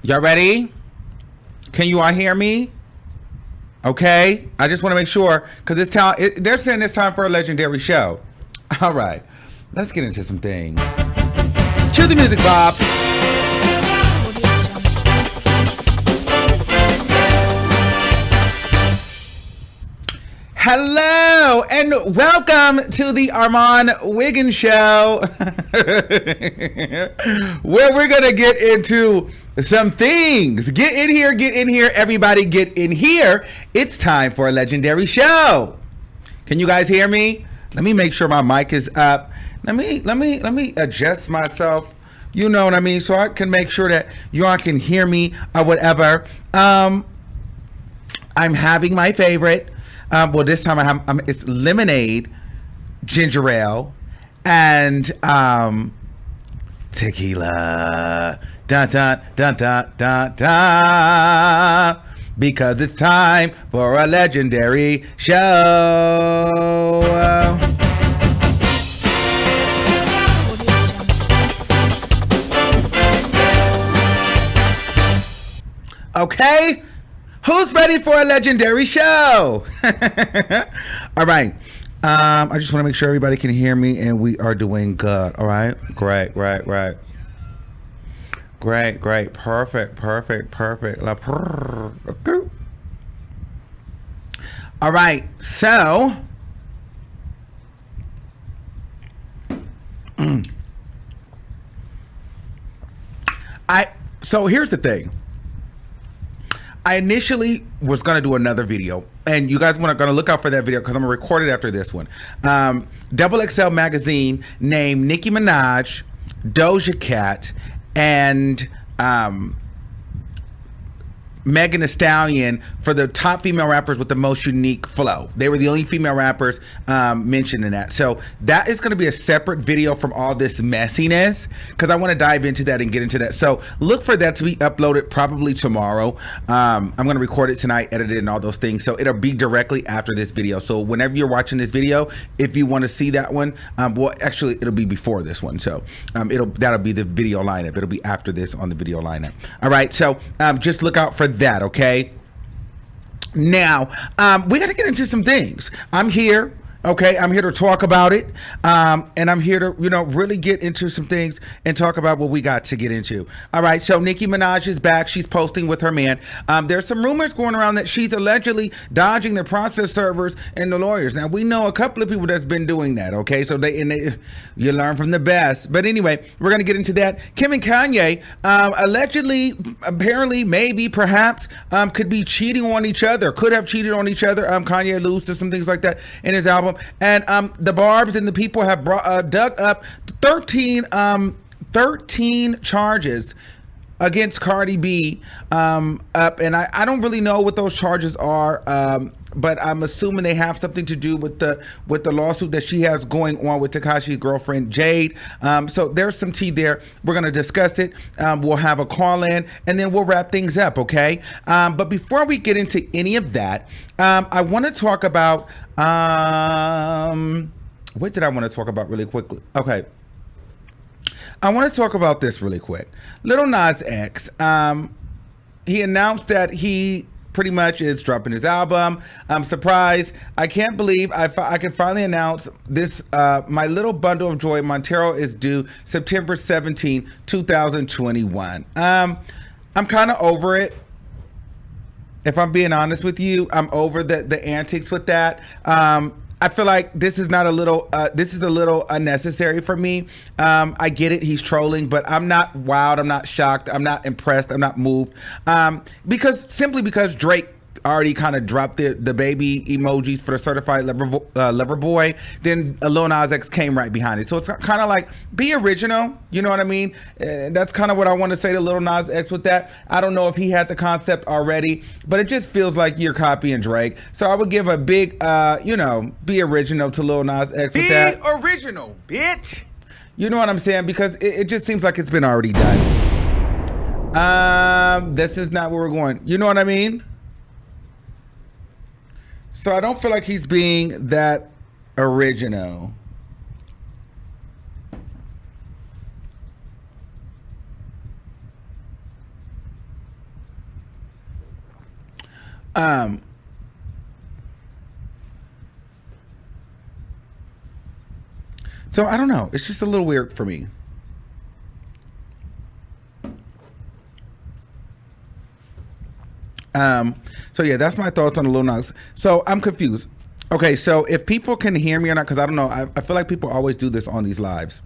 Y'all ready? Can you all hear me? Okay. I just want to make sure because they're saying it's time for a legendary show. All right. Let's get into some things. Cue the music, Bob. Hello and welcome to the Armon Wiggins Show, where we're gonna get into some things. Get in here, everybody get in here. It's time for a legendary show. Can you guys hear me? Let me make sure my mic is up. Let me adjust myself. You know what I mean? So I can make sure that you all can hear me or whatever. I'm having my favorite. Well, this time it's lemonade, ginger ale, and tequila. Dun dun dun dun dun dun. Because it's time for a legendary show. Okay. Who's ready for a legendary show? All right. I just want to make sure everybody can hear me and we are doing good. All right. Great. Perfect. All right. So so here's the thing. I initially was going to do another video, and you guys are going to look out for that video because I'm going to record it after this one. Double XL magazine named Nicki Minaj, Doja Cat, and Megan Thee Stallion for the top female rappers with the most unique flow. They were the only female rappers mentioned in that. So that is going to be a separate video from all this messiness because I want to dive into that and get into that. So look for that to be uploaded probably tomorrow. I'm going to record it tonight, edit it, and all those things. So it'll be directly after this video. So whenever you're watching this video, if you want to see that one, well, actually, it'll be before this one. So that'll be the video lineup. It'll be after this on the video lineup. All right. So just look out for that. Okay. Now we got to get into some things. I'm here. Okay, I'm here to talk about it, and I'm here to, really get into some things and talk about what we got to get into. All right, so Nicki Minaj is back. She's posting with her man. There's some rumors going around that she's allegedly dodging the process servers and the lawyers. Now, we know a couple of people that's been doing that, okay? So you learn from the best. But anyway, we're going to get into that. Kim and Kanye allegedly, apparently, maybe, perhaps, could be cheating on each other, could have cheated on each other. Kanye alludes to some things like that in his album. And the Barbs and the people have dug up 13 charges against Cardi B up, and I don't really know what those charges are, but I'm assuming they have something to do with the lawsuit that she has going on with Tekashi's girlfriend Jade. So there's some tea there. We're gonna discuss it. We'll have a call in, and then we'll wrap things up. Okay. But before we get into any of that, I want to talk about what did I want to talk about really quickly? Okay. I want to talk about this really quick. Lil Nas X, he announced that he pretty much is dropping his album. I'm surprised. I can't believe I can finally announce this. My Little Bundle of Joy Montero is due September 17, 2021. I'm kind of over it. If I'm being honest with you, I'm over the antics with that. I feel like this is a little unnecessary for me. I get it, he's trolling, but I'm not wowed, I'm not shocked, I'm not impressed, I'm not moved. Simply because Drake already kind of dropped the baby emojis for the certified lover boy, then Lil Nas X came right behind it. So it's kind of like, be original, you know what I mean? That's kind of what I want to say to Lil Nas X with that. I don't know if he had the concept already, but it just feels like you're copying Drake. So I would give a big, be original to Lil Nas X with that. Be original, bitch! You know what I'm saying? Because it just seems like it's been already done. This is not where we're going. You know what I mean? So I don't feel like he's being that original. Um, so I don't know. It's just a little weird for me. So yeah, that's my thoughts on the Lil Nas. So I'm confused. Okay, so if people can hear me or not, because I don't know, I feel like people always do this on these lives.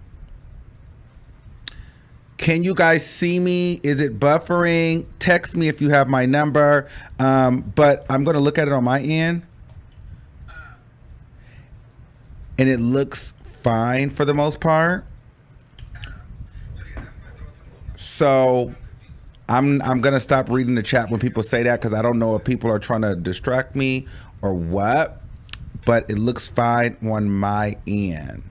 Can you guys see me? Is it buffering? Text me if you have my number. But I'm going to look at it on my end. And it looks fine for the most part. So I'm going to stop reading the chat when people say that, because I don't know if people are trying to distract me or what. But it looks fine on my end.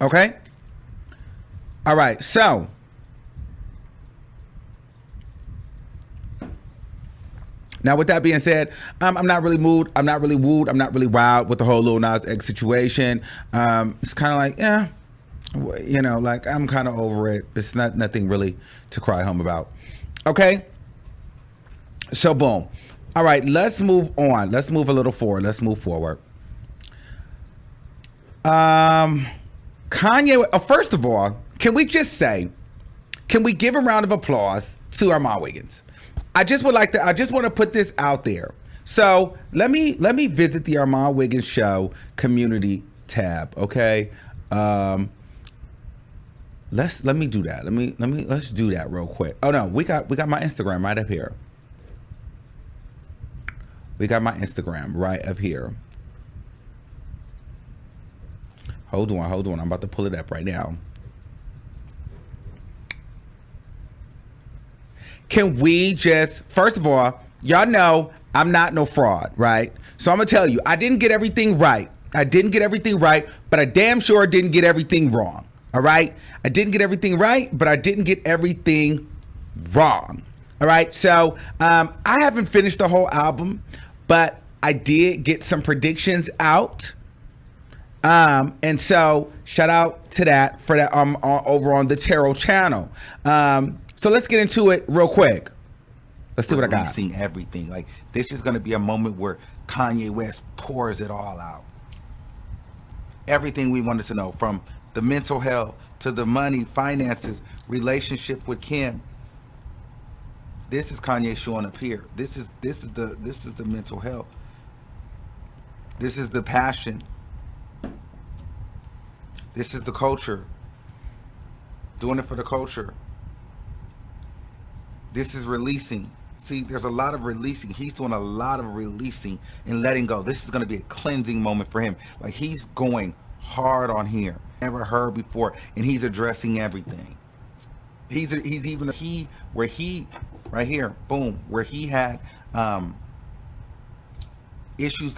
Okay. All right. So now, with that being said, I'm not really moved. I'm not really wooed. I'm not really wild with the whole Lil Nas X situation. It's kind of like, yeah, you know, like I'm kind of over it. It's nothing really to cry home about. Okay. So boom. All right. Let's move on. Let's move a little forward. Let's move forward. Kanye, first of all, can we just say, can we give a round of applause to Armon Wiggins? I just want to put this out there. So let me visit the Armon Wiggins Show community tab. Okay. Let me do that. Let's do that real quick. Oh no, we got my Instagram right up here. We got my Instagram right up here. Hold on. I'm about to pull it up right now. Can we just, first of all, y'all know I'm not no fraud, right? So I'm going to tell you, I didn't get everything right. But I damn sure didn't get everything wrong. All right? I didn't get everything right, but I didn't get everything wrong. All right? So I haven't finished the whole album, but I did get some predictions out. And so shout out to that for that over on the Tarot channel. So let's get into it real quick. Let's see what I got. Releasing everything. Like, this is going to be a moment where Kanye West pours it all out. Everything we wanted to know, from the mental health to the money, finances, relationship with Kim. This is Kanye showing up here. This is the mental health. This is the passion. This is the culture. Doing it for the culture. This is releasing. See, there's a lot of releasing. He's doing a lot of releasing and letting go. This is going to be a cleansing moment for him. Like, he's going hard on here. Never heard before. And he's addressing everything. He's even where he right here, boom, where he had issues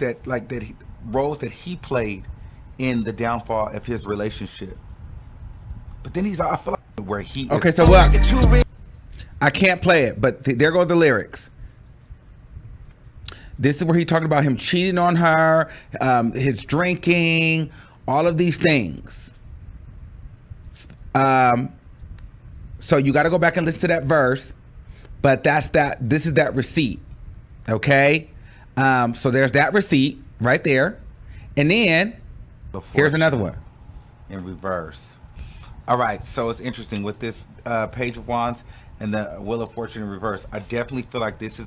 roles that he played in the downfall of his relationship. But then I feel like where he okay, so what? I can't play it, but there go the lyrics. This is where he's talking about him cheating on her, his drinking, all of these things. So you got to go back and listen to that verse, but this is that receipt. Okay. So there's that receipt right there. And then here's another one in reverse. All right, so it's interesting with this Page of Wands and the Wheel of Fortune in reverse. I definitely feel like this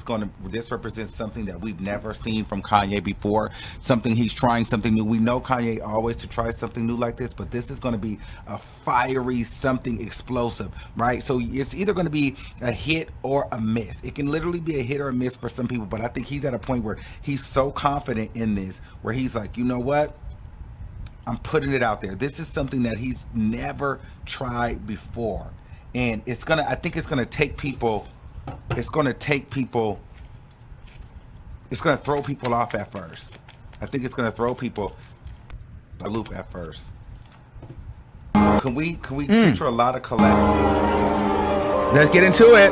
represents something that we've never seen from Kanye before. Something he's trying, something new. We know Kanye always to try something new like this, but this is going to be a fiery, something explosive, right? So it's either going to be a hit or a miss. It can literally be a hit or a miss for some people, but I think he's at a point where he's so confident in this, where he's like, you know what? I'm putting it out there. This is something that he's never tried before. And I think it's gonna take people, it's gonna throw people off at first. I think it's gonna throw people a loop at first. Can we picture a lot of collective? Let's get into it.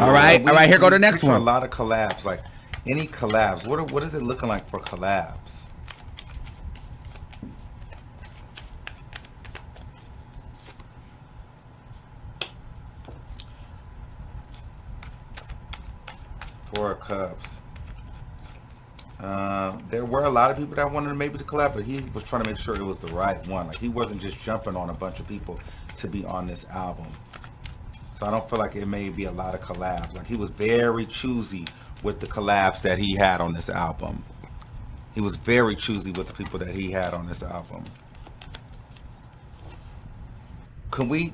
All right, here go the next one. A lot of collabs, like any collabs. What is it looking like for collabs? Four Cups. There were a lot of people that wanted maybe to collab, but he was trying to make sure it was the right one. Like he wasn't just jumping on a bunch of people to be on this album. So I don't feel like it may be a lot of collabs. Like he was very choosy with the collabs that he had on this album. He was very choosy with the people that he had on this album. Can we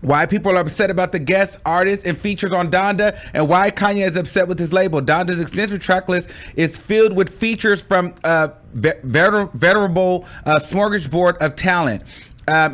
Why people are upset about the guest artists and features on Donda, and why Kanye is upset with his label. Donda's extensive track list is filled with features from venerable smorgasbord of talent,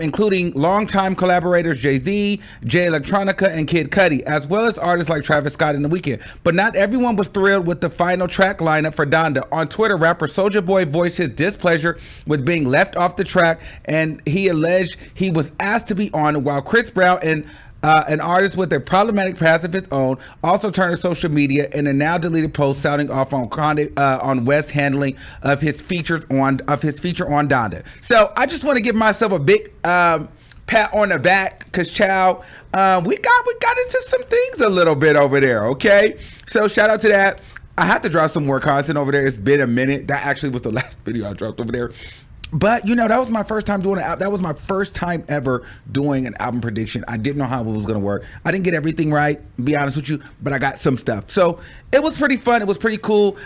including longtime collaborators Jay-Z, Jay Electronica, and Kid Cudi, as well as artists like Travis Scott and The Weeknd. But not everyone was thrilled with the final track lineup for Donda. On Twitter, rapper Soulja Boy voiced his displeasure with being left off the track, and he alleged he was asked to be on, while Chris Brown and an artist with a problematic past of his own also turned to social media in a now deleted post sounding off on Kanye, on West's handling of his feature on Donda. So I just want to give myself a big pat on the back, because child, we got into some things a little bit over there. Okay, so shout out to that. I have to drop some more content over there. It's been a minute. That actually was the last video I dropped over there. But you know, that was my first time doing it. That was my first time ever doing an album prediction. I didn't know how it was going to work. I didn't get everything right, to be honest with you, but I got some stuff. So it was pretty fun. It was pretty cool.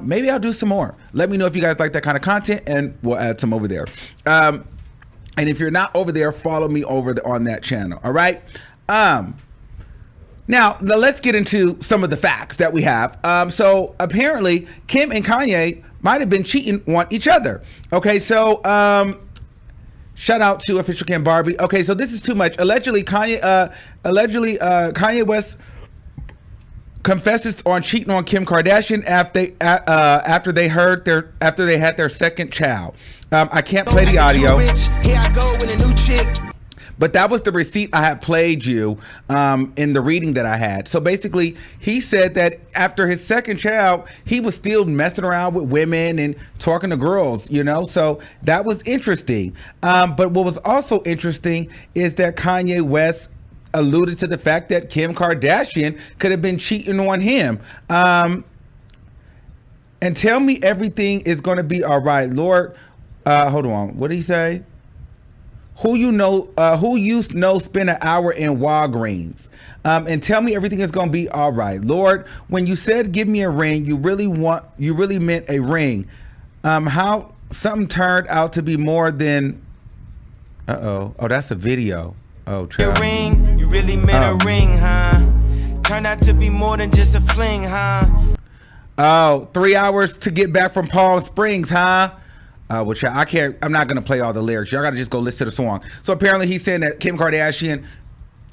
Maybe I'll do some more. Let me know if you guys like that kind of content, and we'll add some over there. And if you're not over there, follow me over on that channel. All right. Now let's get into some of the facts that we have. So apparently Kim and Kanye might have been cheating on each other. Okay, so shout out to official Kim Barbie. Okay, so this is too much. Allegedly Kanye West confesses on cheating on Kim Kardashian after they had their second child. I can't play the audio. Here I go with a new chick. But that was the receipt I had played you in the reading that I had. So basically, he said that after his second child, he was still messing around with women and talking to girls, you know? So that was interesting. But what was also interesting is that Kanye West alluded to the fact that Kim Kardashian could have been cheating on him. And tell me everything is going to be all right. Lord, hold on. What did he say? Who you know spend an hour in Walgreens, and tell me everything is gonna be all right. Lord, when you said give me a ring, you really meant a ring. How something turned out to be more than oh, that's a video. Oh, a ring, you really meant a ring, huh? Turned out to be more than just a fling, huh? Oh, 3 hours to get back from Palm Springs, huh? Which I'm not going to play all the lyrics. Y'all got to just go listen to the song. So apparently he's saying that Kim Kardashian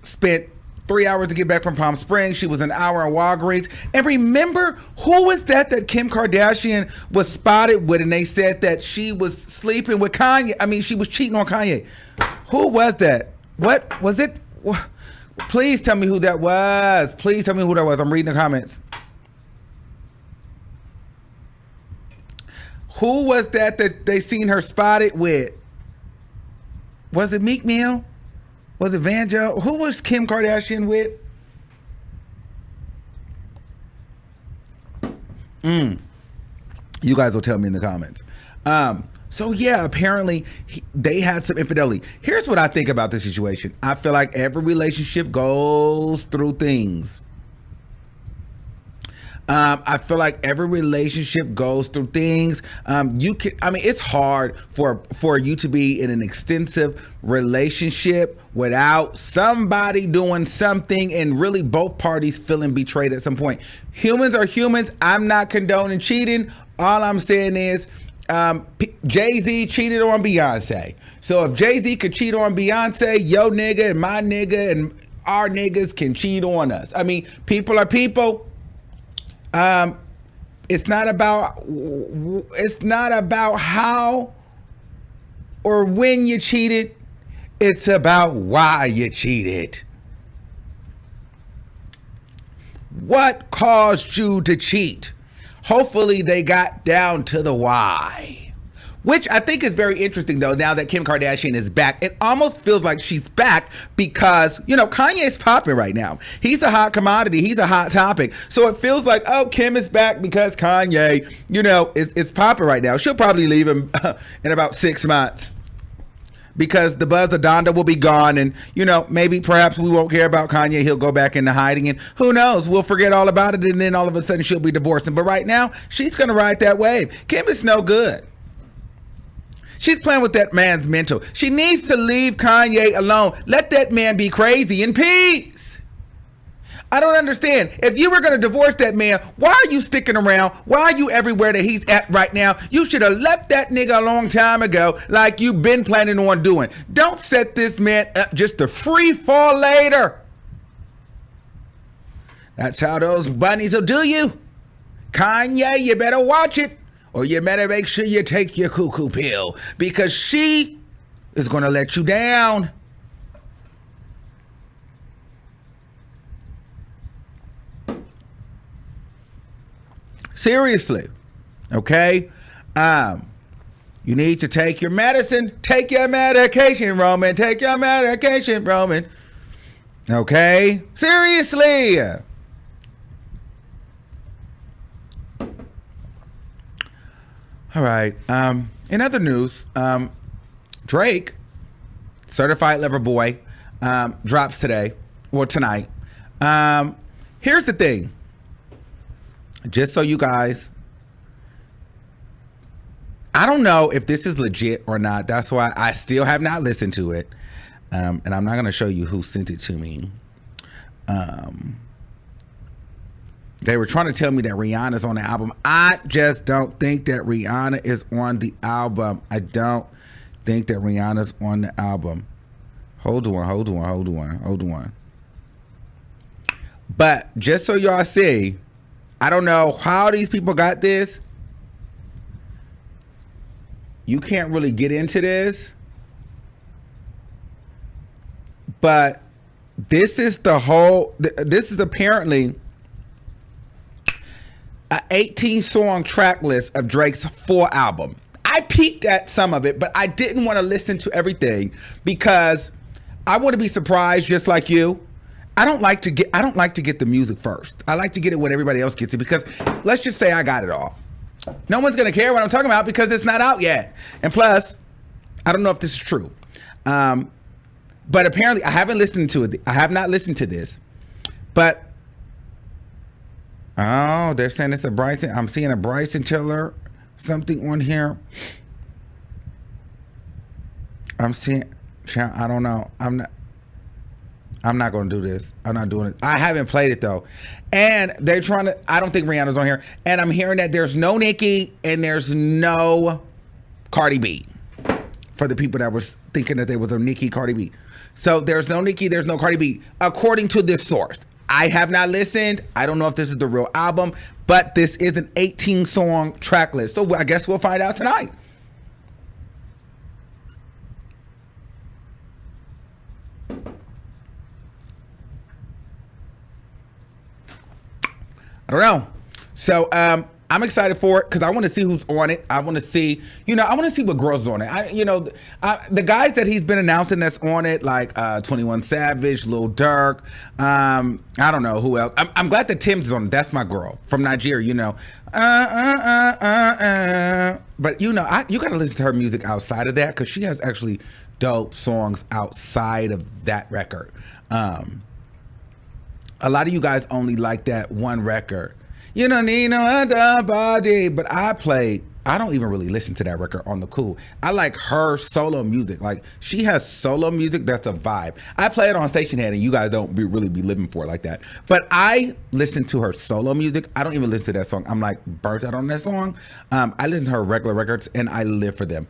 spent 3 hours to get back from Palm Springs. She was an hour in Walgreens. And remember, who was that Kim Kardashian was spotted with, and they said that she was sleeping with Kanye? I mean, she was cheating on Kanye. Who was that? What was it? Please tell me who that was. Please tell me who that was. I'm reading the comments. Who was that they seen her spotted with? Was it Meek Mill? Was it Vanjo? Who was Kim Kardashian with? You guys will tell me in the comments. So yeah, apparently they had some infidelity. Here's what I think about this situation. I feel like every relationship goes through things. I feel like every relationship goes through things. It's hard for you to be in an extensive relationship without somebody doing something and really both parties feeling betrayed at some point. Humans are humans. I'm not condoning cheating. All I'm saying is Jay-Z cheated on Beyonce. So if Jay-Z could cheat on Beyonce, yo nigga and my nigga and our niggas can cheat on us. I mean, people are people. It's not about how or when you cheated. It's about why you cheated. What caused you to cheat? Hopefully they got down to the why. Which I think is very interesting, though, now that Kim Kardashian is back. It almost feels like she's back because, you know, Kanye's popping right now. He's a hot commodity. He's a hot topic. So it feels like, oh, Kim is back because Kanye, you know, is popping right now. She'll probably leave him in about 6 months because the buzz of Donda will be gone. And, you know, maybe perhaps we won't care about Kanye. He'll go back into hiding. And who knows? We'll forget all about it. And then all of a sudden she'll be divorcing. But right now, she's going to ride that wave. Kim is no good. She's playing with that man's mental. She needs to leave Kanye alone. Let that man be crazy in peace. I don't understand. If you were going to divorce that man, why are you sticking around? Why are you everywhere that he's at right now? You should have left that nigga a long time ago like you've been planning on doing. Don't set this man up just to free fall later. That's how those bunnies will do you. Kanye, you better watch it. Or you better make sure you take your cuckoo pill because she is going to let you down. Seriously. Okay? You need to take your medicine. Take your medication, Roman. Take your medication, Roman. Okay? Seriously. All right. In other news, Drake, Certified Lover Boy, drops today or tonight. Here's the thing. Just so you guys, I don't know if this is legit or not. That's why I still have not listened to it. And I'm not going to show you who sent it to me. They were trying to tell me that Rihanna's on the album. I just don't think that Rihanna is on the album. I don't think that Rihanna's on the album. Hold on. But just so y'all see, I don't know how these people got this. You can't really get into this. But this is this is apparently an 18-song track list of Drake's full album. I peeked at some of it, but I didn't want to listen to everything because I want to be surprised just like you. I don't like to get the music first. I like to get it when everybody else gets it because let's just say I got it all. No one's going to care what I'm talking about because it's not out yet. And plus, I don't know if this is true. But apparently I haven't listened to it. I have not listened to this. But oh, they're saying it's a Bryson. I'm seeing a Bryson Tiller something on here. I'm seeing, I don't know. I'm not going to do this. I'm not doing it. I haven't played it though. And they're trying to, I don't think Rihanna's on here. And I'm hearing that there's no Nicki and there's no Cardi B. For the people that was thinking that there was a Nicki Cardi B. So there's no Nicki, there's no Cardi B. According to this source. I have not listened. I don't know if this is the real album, but this is an 18-song track list. So I guess we'll find out tonight. I don't know. So I'm excited for it because I want to see who's on it. I want to see, I want to see what girls are on it. The guys that he's been announcing that's on it, like 21 Savage, Lil Durk. I don't know who else. I'm glad that Tim's is on it. That's my girl from Nigeria. But you got to listen to her music outside of that because she has actually dope songs outside of that record. A lot of you guys only like that one record. You don't need no other body. But I don't even really listen to that record on the cool. I like her solo music. Like, she has solo music that's a vibe. I play it on StationHead, and you guys don't really be living for it like that. But I listen to her solo music. I don't even listen to that song. I'm like burnt out on that song. I listen to her regular records, and I live for them.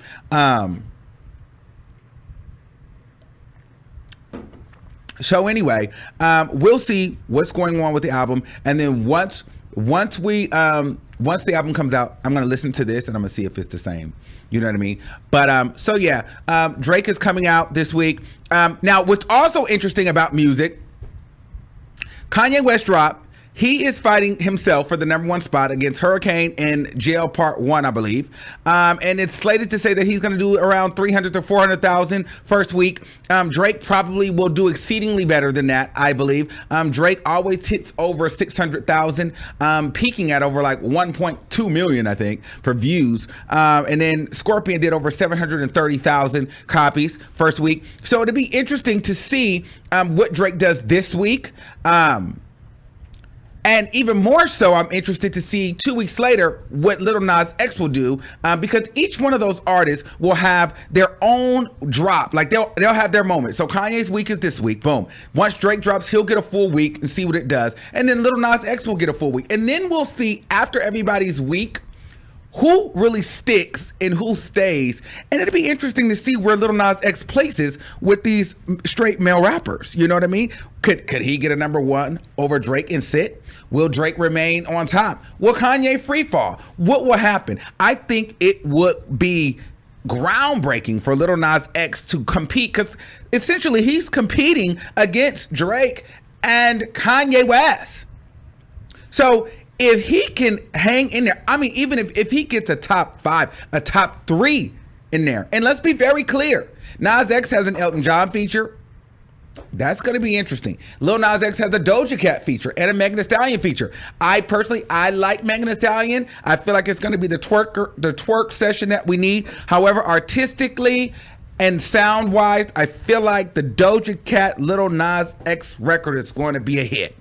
So anyway, we'll see what's going on with the album, and then once the album comes out, I'm gonna listen to this and I'm gonna see if it's the same. You know what I mean? But so yeah, Drake is coming out this week. Now, what's also interesting about music, Kanye West dropped. he is fighting himself for the #1 spot against Hurricane in Jail Part 1, I believe. And it's slated to say that he's going to do around 300 to 400,000 first week. Drake probably will do exceedingly better than that, I believe. Drake always hits over 600,000, peaking at over like 1.2 million, I think, for views. And then Scorpion did over 730,000 copies first week. So it'll be interesting to see what Drake does this week. And even more so, I'm interested to see 2 weeks later what Lil Nas X will do, because each one of those artists will have their own drop. Like they'll have their moment. So Kanye's week is this week. Boom. Once Drake drops, he'll get a full week and see what it does. And then Lil Nas X will get a full week. And then we'll see after everybody's week who really sticks and who stays. And it'll be interesting to see where Lil Nas X places with these straight male rappers. You know what I mean? Could he get a #1 over Drake and sit? Will Drake remain on top? Will Kanye free fall? What will happen? I think it would be groundbreaking for Lil Nas X to compete, because essentially he's competing against Drake and Kanye West. So if he can hang in there, I mean, even if he gets a top 5, a top 3 in there, and let's be very clear, Nas X has an Elton John feature. That's going to be interesting. Lil Nas X has a Doja Cat feature and a Megan Thee Stallion feature. I like Megan Thee Stallion. I feel like it's going to be the twerk session that we need. However, artistically and sound-wise, I feel like the Doja Cat Lil Nas X record is going to be a hit.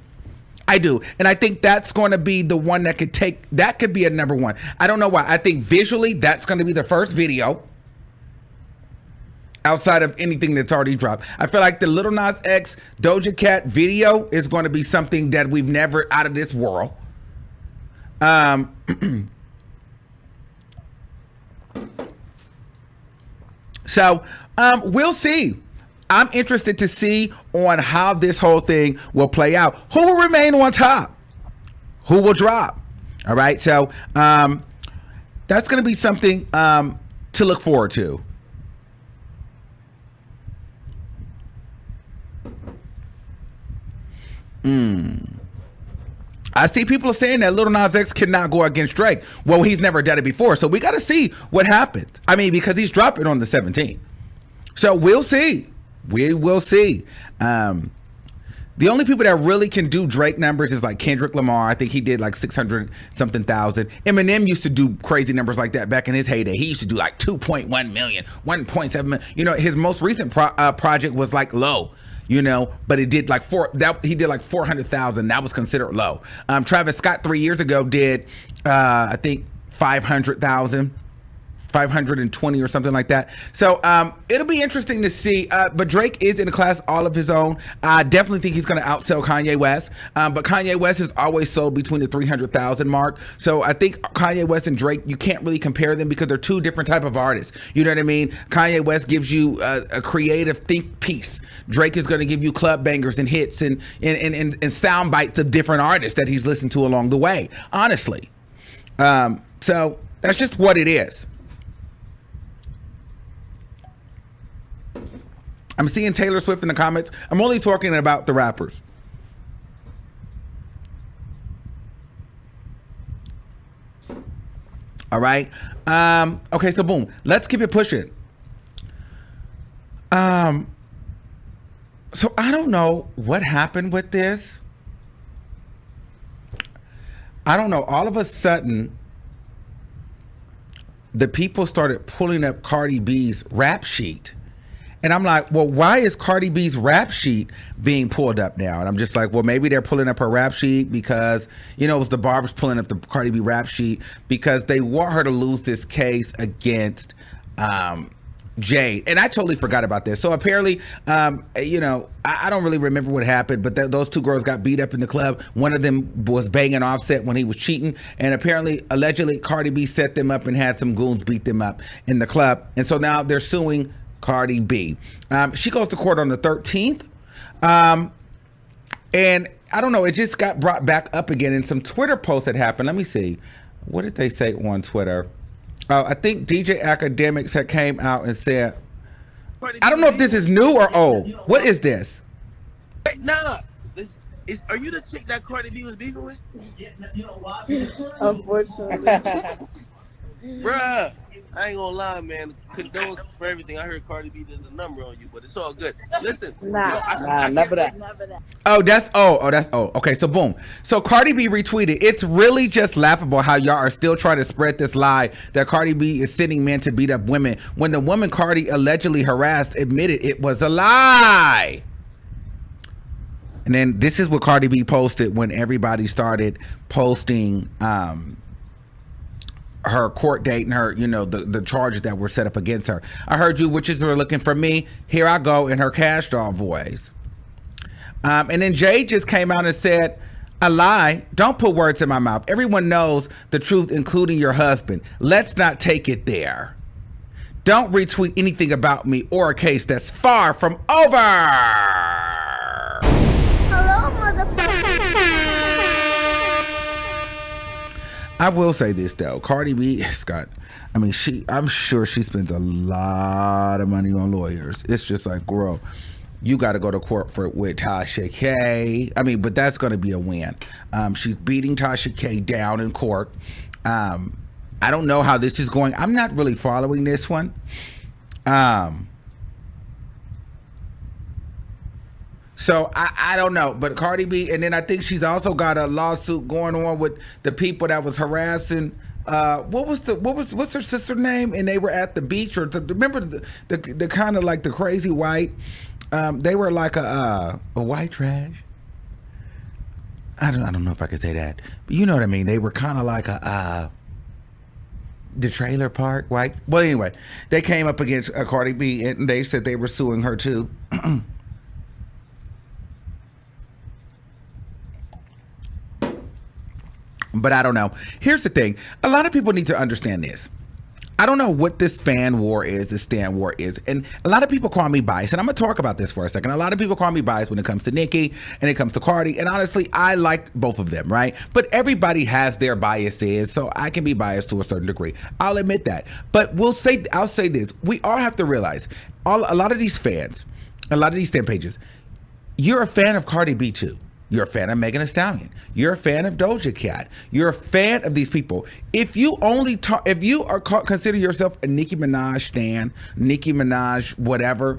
I do. And I think that's going to be the one that could be a #1. I don't know why. I think visually that's going to be the first video outside of anything that's already dropped. I feel like the Lil Nas X Doja Cat video is going to be something that we've never out of this world. So we'll see. I'm interested to see on how this whole thing will play out. Who will remain on top? Who will drop? All right. So that's going to be something to look forward to. I see people are saying that Lil Nas X cannot go against Drake. Well, he's never done it before. So we got to see what happens. I mean, because he's dropping on the 17th. So we'll see. We will see. The only people that really can do Drake numbers is like Kendrick Lamar. I think he did like 600 something thousand. Eminem used to do crazy numbers like that back in his heyday. He used to do like 2.1 million, 1.7 million. You know, his most recent project was like low, you know, but it did like he did like 400,000. That was considered low. Travis Scott 3 years ago did, I think 500,000. 520 or something like that. So it'll be interesting to see. But Drake is in a class all of his own. I definitely think he's going to outsell Kanye West. But Kanye West has always sold between the 300,000 mark. So I think Kanye West and Drake, you can't really compare them because they're two different type of artists. You know what I mean? Kanye West gives you a creative think piece. Drake is going to give you club bangers and hits and sound bites of different artists that he's listened to along the way, honestly. So that's just what it is. I'm seeing Taylor Swift in the comments. I'm only talking about the rappers. All right. Okay, so boom. Let's keep it pushing. So I don't know what happened with this. I don't know. All of a sudden, the people started pulling up Cardi B's rap sheet. And I'm like, well, why is Cardi B's rap sheet being pulled up now? And I'm just like, well, maybe they're pulling up her rap sheet because, you know, it was the Barbers pulling up the Cardi B rap sheet because they want her to lose this case against Jade. And I totally forgot about this. So apparently, you know, I don't really remember what happened, but those two girls got beat up in the club. One of them was banging Offset when he was cheating. And apparently, allegedly, Cardi B set them up and had some goons beat them up in the club. And so now they're suing Cardi B. She goes to court on the 13th. And I don't know, it just got brought back up again in some Twitter posts that happened. Let me see. What did they say on Twitter? I think DJ Academics had came out and said, I don't know if this is new or old. What is this? Nah, Are you the chick that Cardi B was beefing with? Unfortunately. Bruh, I ain't gonna lie, man. Condolences for everything. I heard Cardi B did the number on you, but it's all good. Listen, Nah, I never can't that. Okay, so boom. So Cardi B retweeted. It's really just laughable how y'all are still trying to spread this lie that Cardi B is sending men to beat up women when the woman Cardi allegedly harassed admitted it was a lie. And then this is what Cardi B posted when everybody started posting her court date and her, the charges that were set up against her. I heard you witches were looking for me. Here I go in her cash doll voice. And then Jade just came out and said, a lie. Don't put words in my mouth. Everyone knows the truth, including your husband. Let's not take it there. Don't retweet anything about me or a case that's far from over. Hello, motherfucker. I will say this though, Cardi B has got, I'm sure she spends a lot of money on lawyers. It's just like, girl, you got to go to court with Tasha K. But that's going to be a win. She's beating Tasha K down in court. I don't know how this is going. I'm not really following this one. So I don't know, but Cardi B, and then I think she's also got a lawsuit going on with the people that was harassing. What's her sister name? And they were at the beach, remember the kind of like the crazy white. They were like a white trash. I don't know if I could say that, but you know what I mean. They were kind of like the trailer park white. Well, anyway, they came up against Cardi B, and they said they were suing her too. But I don't know. Here's the thing. A lot of people need to understand this. I don't know what this fan war is, this stan war is. And a lot of people call me biased. And I'm going to talk about this for a second. A lot of people call me biased when it comes to Nicki and it comes to Cardi. And honestly, I like both of them, right? But everybody has their biases. So I can be biased to a certain degree. I'll admit that. But I'll say this. We all have to realize, a lot of these fans, a lot of these stan pages, you're a fan of Cardi B too. You're a fan of Megan Thee Stallion. You're a fan of Doja Cat. You're a fan of these people. If you consider yourself a Nicki Minaj stan, Nicki Minaj whatever,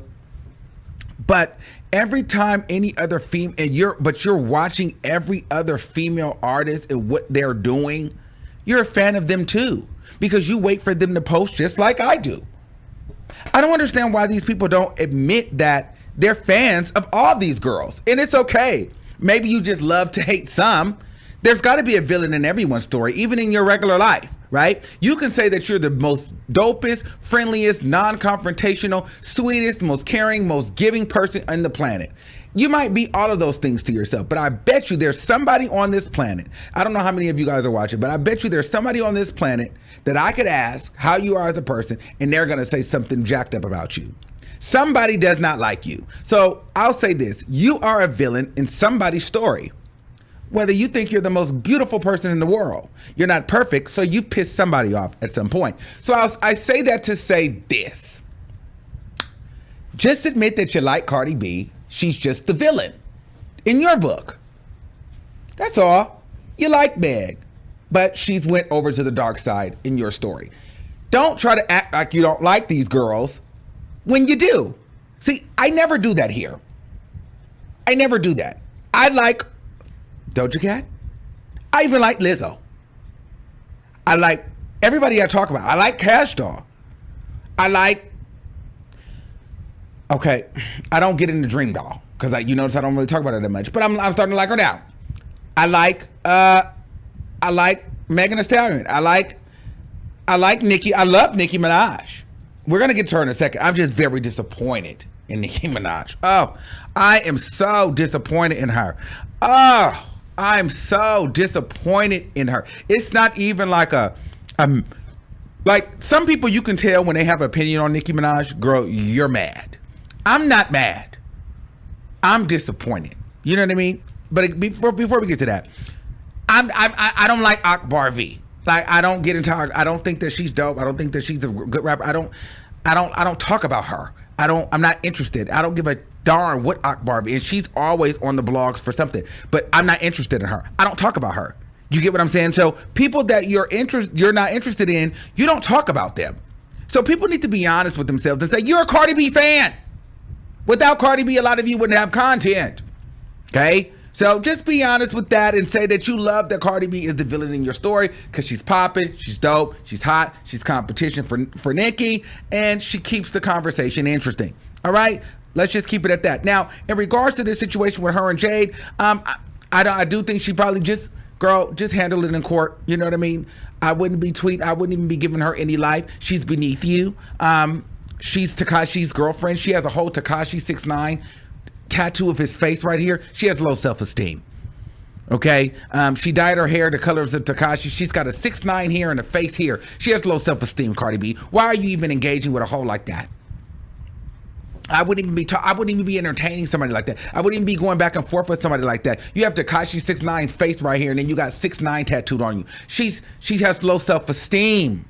but every time any other female, you're watching every other female artist and what they're doing, you're a fan of them too, because you wait for them to post just like I do. I don't understand why these people don't admit that they're fans of all these girls, and it's okay. Maybe you just love to hate some. There's got to be a villain in everyone's story, even in your regular life, right? You can say that you're the most dopest, friendliest, non-confrontational, sweetest, most caring, most giving person on the planet. You might be all of those things to yourself, but I bet you there's somebody on this planet. I don't know how many of you guys are watching, but I bet you there's somebody on this planet that I could ask how you are as a person, and they're going to say something jacked up about you. Somebody does not like you. So I'll say this. You are a villain in somebody's story. Whether you think you're the most beautiful person in the world, you're not perfect, so you piss somebody off at some point. So I say that to say this. Just admit that you like Cardi B. She's just the villain in your book. That's all. You like Meg, but she's went over to the dark side in your story. Don't try to act like you don't like these girls when you do. See, I never do that here. I never do that. I like Doja Cat. I even like Lizzo. I like everybody I talk about. I like Cash Doll. I don't get into Dream Doll because you notice I don't really talk about her that much, but I'm starting to like her now. I like Megan Thee Stallion. I like Nicki. I love Nicki Minaj. We're going to get to her in a second. I'm just very disappointed in Nicki Minaj. Oh, I am so disappointed in her. Oh, I'm so disappointed in her. It's not even like like some people you can tell when they have an opinion on Nicki Minaj, girl, you're mad. I'm not mad. I'm disappointed. You know what I mean? But before we get to that, I don't like Akbar V. Like I don't get into her. I don't think that she's dope. I don't think that she's a good rapper. I don't talk about her. I'm not interested. I don't give a darn what Akbar, and she's always on the blogs for something. But I'm not interested in her. I don't talk about her. You get what I'm saying? So people that you're not interested in, you don't talk about them. So people need to be honest with themselves and say, you're a Cardi B fan. Without Cardi B, a lot of you wouldn't have content. Okay? So just be honest with that and say that you love that Cardi B is the villain in your story because she's popping, she's dope, she's hot, she's competition for Nicki, and she keeps the conversation interesting. All right? Let's just keep it at that. Now, in regards to this situation with her and Jade, I do think she probably just handle it in court. You know what I mean? I wouldn't be tweeting. I wouldn't even be giving her any life. She's beneath you. She's Tekashi's girlfriend. She has a whole Tekashi 6ix9ine tattoo of his face right here. She has low self-esteem. Okay? She dyed her hair the colors of Tekashi. She's got a 6ix9ine here and a face here. She has low self-esteem, Cardi B. Why are you even engaging with a hoe like that? I wouldn't even be entertaining somebody like that. I wouldn't even be going back and forth with somebody like that. You have Tekashi 6ix9ine's face right here, and then you got 6ix9ine tattooed on you. She has low self-esteem.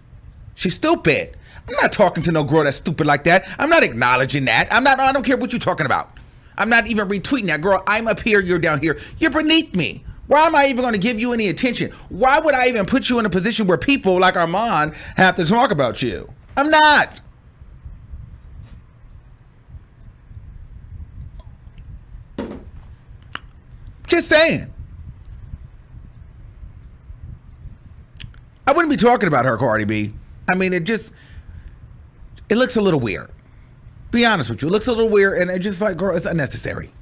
She's stupid. I'm not talking to no girl that's stupid like that. I'm not acknowledging that. I don't care what you're talking about. I'm not even retweeting that. Girl, I'm up here, you're down here. You're beneath me. Why am I even going to give you any attention? Why would I even put you in a position where people like Armon have to talk about you? I'm not. Just saying. I wouldn't be talking about her, Cardi B. I mean, it looks a little weird. Be honest with you. It looks a little weird, and it's just like, girl, it's unnecessary.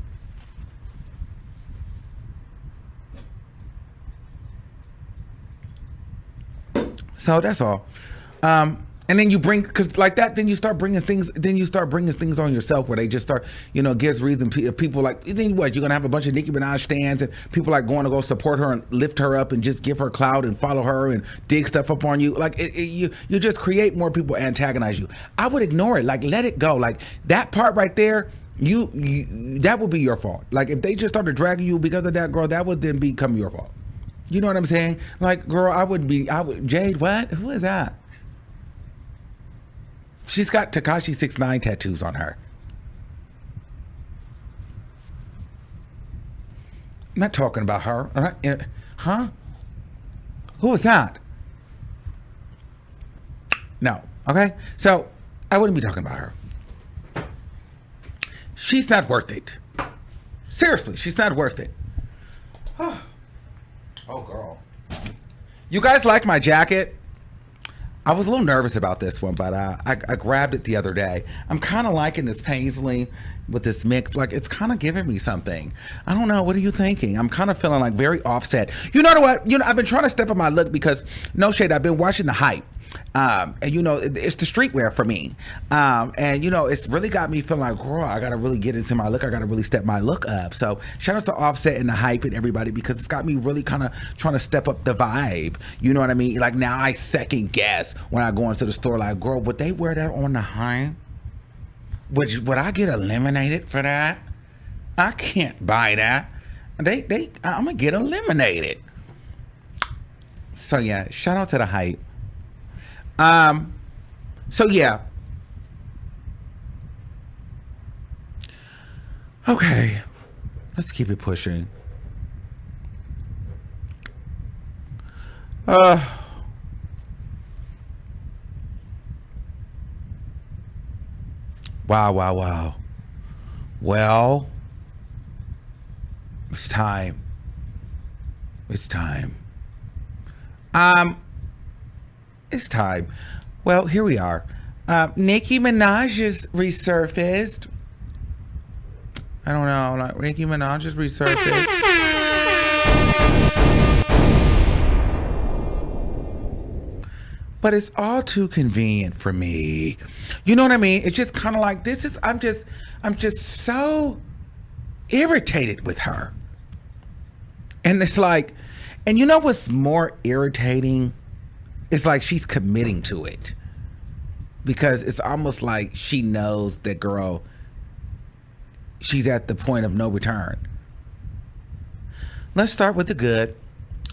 So that's all. And then you bring, because like that, then you start bringing things on yourself where they just start, gives reason people like, then what, you're going to have a bunch of Nicki Minaj stands and people like going to go support her and lift her up and just give her clout and follow her and dig stuff up on you. Like you just create more people antagonize you. I would ignore it. Like, let it go. Like that part right there, that would be your fault. Like if they just started dragging you because of that, girl, that would then become your fault. You know what I'm saying? Like, girl, Jade, what? Who is that? She's got Tekashi 6ix9ine tattoos on her. I'm not talking about her. All right? Huh? Who is that? No. Okay? So, I wouldn't be talking about her. She's not worth it. Seriously, she's not worth it. Oh, girl. You guys like my jacket? I was a little nervous about this one, but I grabbed it the other day. I'm kind of liking this paisley with this mix. Like, it's kind of giving me something. I don't know. What are you thinking? I'm kind of feeling like very offset. You know what? I've been trying to step up my look because, no shade, I've been watching the hype. And it's the streetwear for me. And it's really got me feeling like, girl, I got to really get into my look. I got to really step my look up. So shout out to Offset and the hype and everybody, because it's got me really kind of trying to step up the vibe. You know what I mean? Like now I second guess when I go into the store, like, girl, would they wear that on the hype? Would I get eliminated for that? I can't buy that. I'm gonna get eliminated. So yeah, shout out to the hype. So yeah. Okay. Let's keep it pushing. Wow. Well, it's time. It's time. Well, here we are. Nicki Minaj is resurfaced. I don't know, like Nicki Minaj is resurfaced. But it's all too convenient for me. You know what I mean? It's just kind of like I'm just so irritated with her. And it's like, and you know what's more irritating? It's like she's committing to it. Because it's almost like she knows that, girl, she's at the point of no return. Let's start with the good.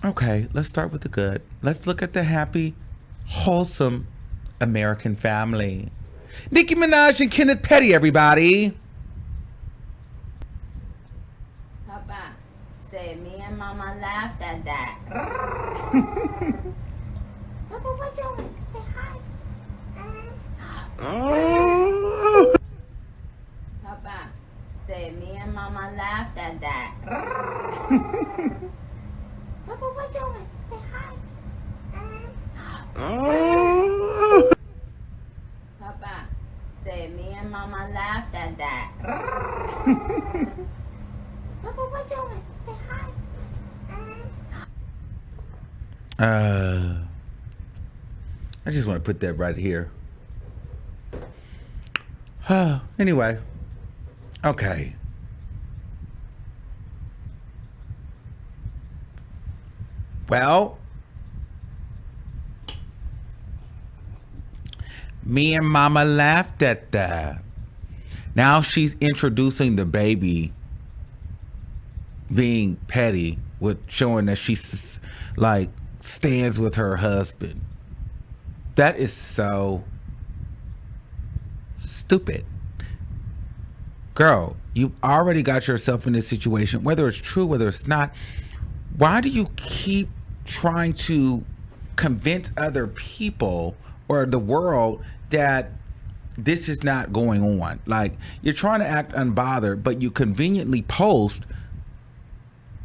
Okay, let's start with the good. Let's look at the happy, wholesome American family. Nicki Minaj and Kenneth Petty, everybody. Papa said me and Mama laughed at that. Papa, what you doing? Say hi. Papa said me and Mama laughed at that. Papa, what you doing? Say hi. Papa said me and Mama laughed at that. Papa, what you doing? Say hi. I just want to put that right here. Anyway. Okay. Well, me and Mama laughed at that. Now she's introducing the baby being petty with showing that she's like stands with her husband. That is so stupid. Girl, you've already got yourself in this situation, whether it's true, whether it's not. Why do you keep trying to convince other people or the world that this is not going on? Like, you're trying to act unbothered, but you conveniently post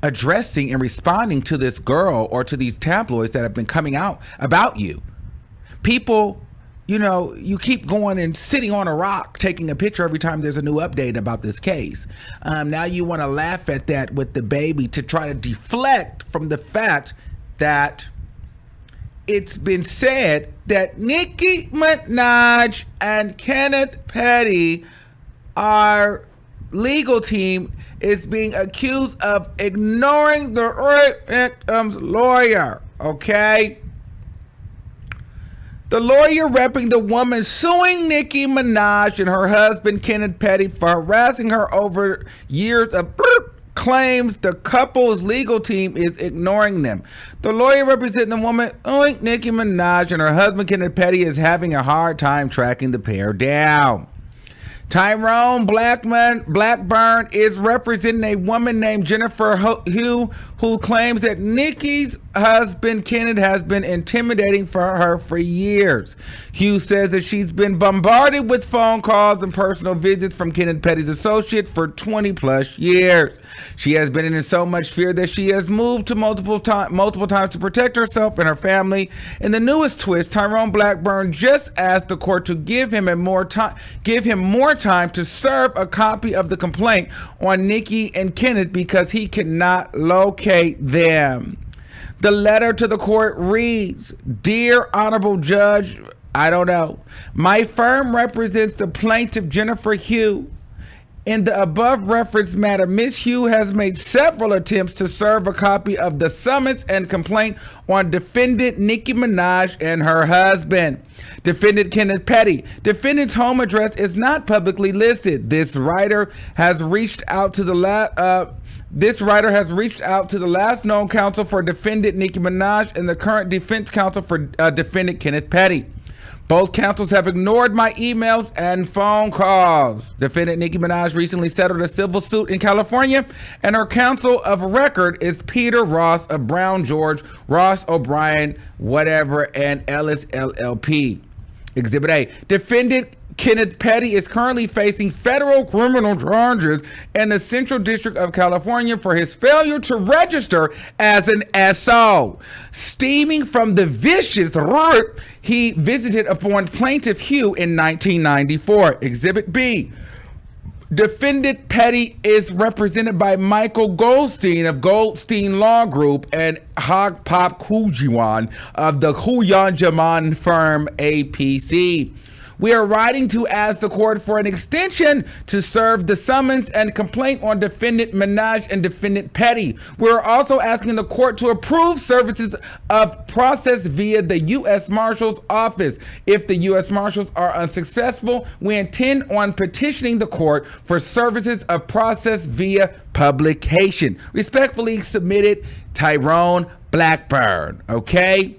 addressing and responding to this girl or to these tabloids that have been coming out about you. People, you know, you keep going and sitting on a rock taking a picture every time there's a new update about this case. Now you want to laugh at that with the baby to try to deflect from the fact that it's been said that Nicki Minaj and Kenneth Petty, our legal team, is being accused of ignoring the rape victim's lawyer, okay? The lawyer repping the woman suing Nicki Minaj and her husband Kenneth Petty for harassing her over years of claims the couple's legal team is ignoring them. The lawyer representing the woman suing Nicki Minaj and her husband Kenneth Petty is having a hard time tracking the pair down. Tyrone Blackburn is representing a woman named Jennifer Hugh, who claims that Nicki's husband Kenneth has been intimidating for her for years. Hugh says that she's been bombarded with phone calls and personal visits from Kenneth Petty's associate for 20 plus years. She has been in so much fear that she has moved to multiple times to protect herself and her family. In the newest twist, Tyrone Blackburn just asked the court to give him more time to serve a copy of the complaint on Nicki and Kenneth because he cannot locate them. The letter to the court reads, "Dear Honorable Judge, my firm represents the plaintiff Jennifer Hugh. In the above referenced matter, Ms. Hugh has made several attempts to serve a copy of the summons and complaint on defendant Nicki Minaj and her husband, defendant Kenneth Petty. Defendant's home address is not publicly listed. This writer has reached out to the last known counsel for defendant Nicki Minaj and the current defense counsel for defendant Kenneth Petty. Both counsels have ignored my emails and phone calls. Defendant Nicki Minaj recently settled a civil suit in California, and her counsel of record is Peter Ross of Brown George, Ross O'Brien, whatever, and Ellis LLP. Exhibit A. Defendant Kenneth Petty is currently facing federal criminal charges in the Central District of California for his failure to register as an SO, stemming from the vicious route he visited upon plaintiff Hugh in 1994. Exhibit B. Defendant Petty is represented by Michael Goldstein of Goldstein Law Group and Hagpop Kujiwan of the Huyan Jaman firm APC. We are writing to ask the court for an extension to serve the summons and complaint on defendant Minaj and defendant Petty. We're also asking the court to approve services of process via the U.S. Marshal's Office. If the U.S. Marshals are unsuccessful, we intend on petitioning the court for services of process via publication. Respectfully submitted, Tyrone Blackburn. Okay?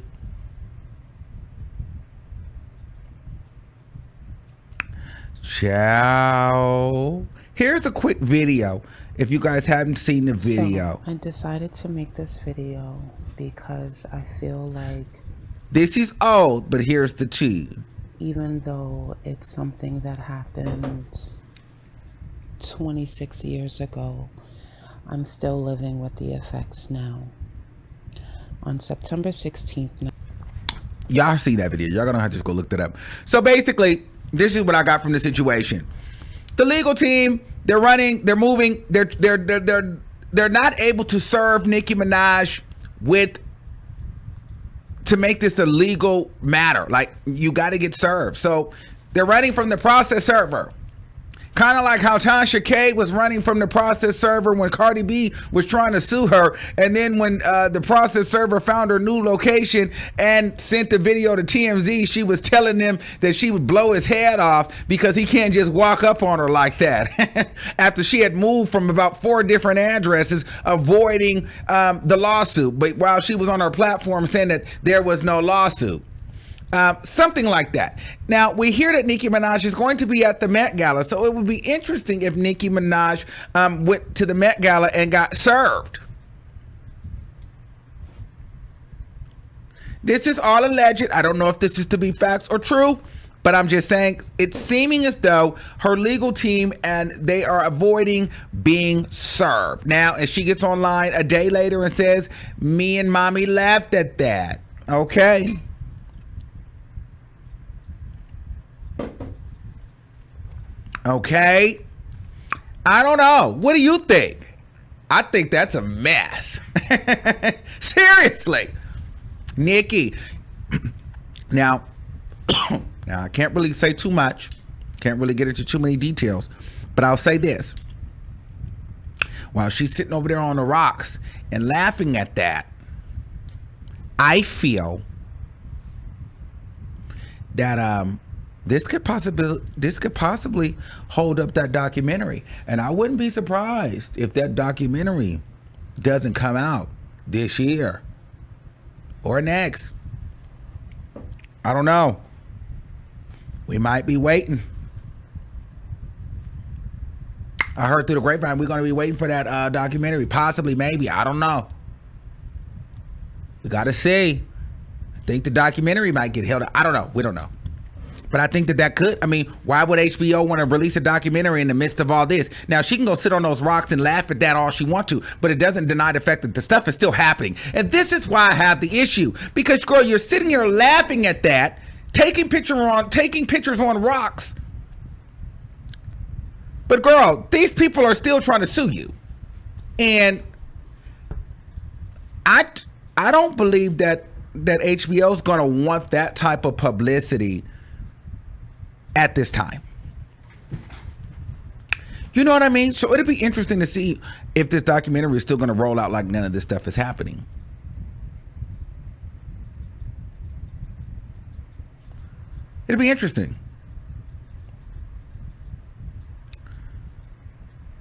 Ciao. Here's a quick video. if you guys haven't seen the video. So I decided to make this video because I feel like This is old, but here's the tea. even though it's something that happened 26 years ago, I'm still living with the effects now. On September 16th, Y'all see that video. Y'all gonna have to just go look that up. So basically, this is what I got from the situation. The legal team, they're running, they're moving, they're not able to serve Nicki Minaj to make this a legal matter. Like, you got to get served. So they're running from the process server. Kind of like how Tasha K was running from the process server when Cardi B was trying to sue her. And then when the process server found her new location and sent the video to TMZ, she was telling them that she would blow his head off because he can't just walk up on her like that. After she had moved from about 4 different addresses, avoiding the lawsuit. But while she was on her platform saying that there was no lawsuit. Something like that. Now, we hear that Nicki Minaj is going to be at the Met Gala, so it would be interesting if Nicki Minaj went to the Met Gala and got served. This is all alleged. I don't know if this is to be facts or true, but I'm just saying it's seeming as though her legal team and they are avoiding being served. Now, and she gets online a day later and says, me and mommy laughed at that. Okay. Okay. I don't know. What do you think? I think that's a mess. Seriously. Nicki. Now, I can't really say too much. Can't really get into too many details. But I'll say this. While she's sitting over there on the rocks and laughing at that, I feel that this could possibly hold up that documentary. And I wouldn't be surprised if that documentary doesn't come out this year or next. I don't know. We might be waiting. I heard through the grapevine we're going to be waiting for that documentary. Possibly, maybe. I don't know. We got to see. I think the documentary might get held up. I don't know. We don't know. But I think that could. I mean, why would HBO want to release a documentary in the midst of all this? Now, she can go sit on those rocks and laugh at that all she wants to, but it doesn't deny the fact that the stuff is still happening. And this is why I have the issue. Because, girl, you're sitting here laughing at that, taking pictures on rocks. But, girl, these people are still trying to sue you. And I don't believe that HBO is going to want that type of publicity at this time. You know what I mean? So it'll be interesting to see if this documentary is still going to roll out like none of this stuff is happening. It'll be interesting.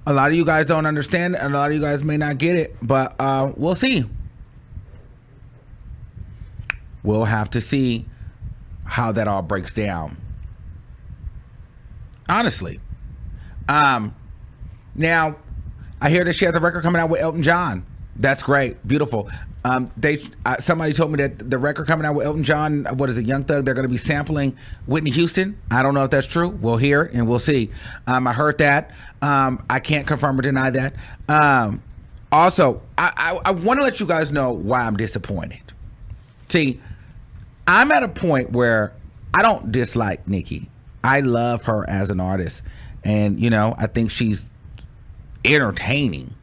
A lot of you guys don't understand, and a lot of you guys may not get it, but we'll see. We'll have to see how that all breaks down. Honestly. Now, I hear that she has a record coming out with Elton John. That's great. Beautiful. Somebody told me that the record coming out with Elton John, what is it, Young Thug, they're going to be sampling Whitney Houston. I don't know if that's true. We'll hear it and we'll see. I heard that. I can't confirm or deny that. Also, I want to let you guys know why I'm disappointed. See, I'm at a point where I don't dislike Nicki. I love her as an artist, and you know, I think she's entertaining.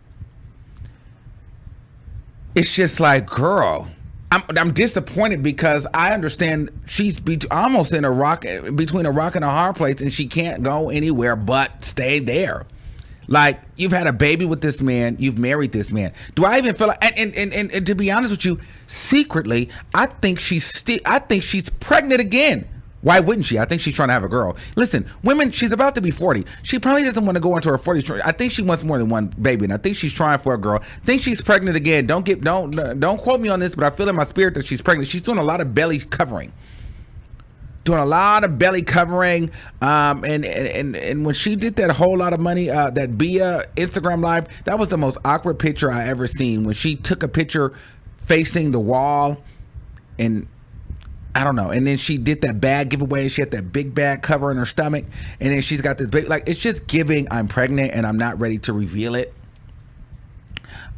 It's just like, girl, I'm disappointed because I understand she's almost in between a rock and a hard place, and she can't go anywhere but stay there. Like, you've had a baby with this man, you've married this man. Do I even feel like, and to be honest with you, secretly, I think she's pregnant again. Why wouldn't she? I think she's trying to have a girl. Listen, women, she's about to be 40. She probably doesn't want to go into her 40s. I think she wants more than one baby, and I think she's trying for a girl. I think she's pregnant again. Don't quote me on this, but I feel in my spirit that she's pregnant. She's doing a lot of belly covering. doing a lot of belly covering, and when she did that whole lot of money, that Bia Instagram live, that was the most awkward picture I ever seen. When she took a picture facing the wall, and I don't know, and then she did that bag giveaway. She had that big bag covering her stomach, and then she's got this big, like, it's just giving I'm pregnant and I'm not ready to reveal it.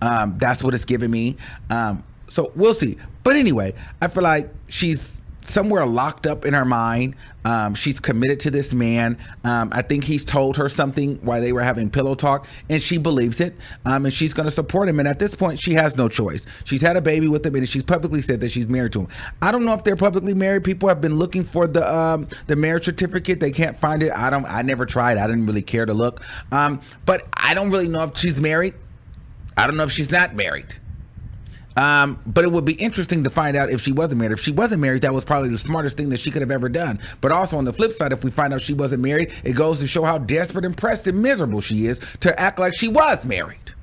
That's what it's giving me. So we'll see. But anyway, I feel like she's somewhere locked up in her mind. She's committed to this man. I think he's told her something while they were having pillow talk, and she believes it. And she's going to support him. And at this point, she has no choice. She's had a baby with him, and she's publicly said that she's married to him. I don't know if they're publicly married. People have been looking for the marriage certificate. They can't find it. I never tried. I didn't really care to look. But I don't really know if she's married. I don't know if she's not married. But it would be interesting to find out if she wasn't married. If she wasn't married, that was probably the smartest thing that she could have ever done. But also on the flip side, if we find out she wasn't married, it goes to show how desperate and pressed and miserable she is to act like she was married.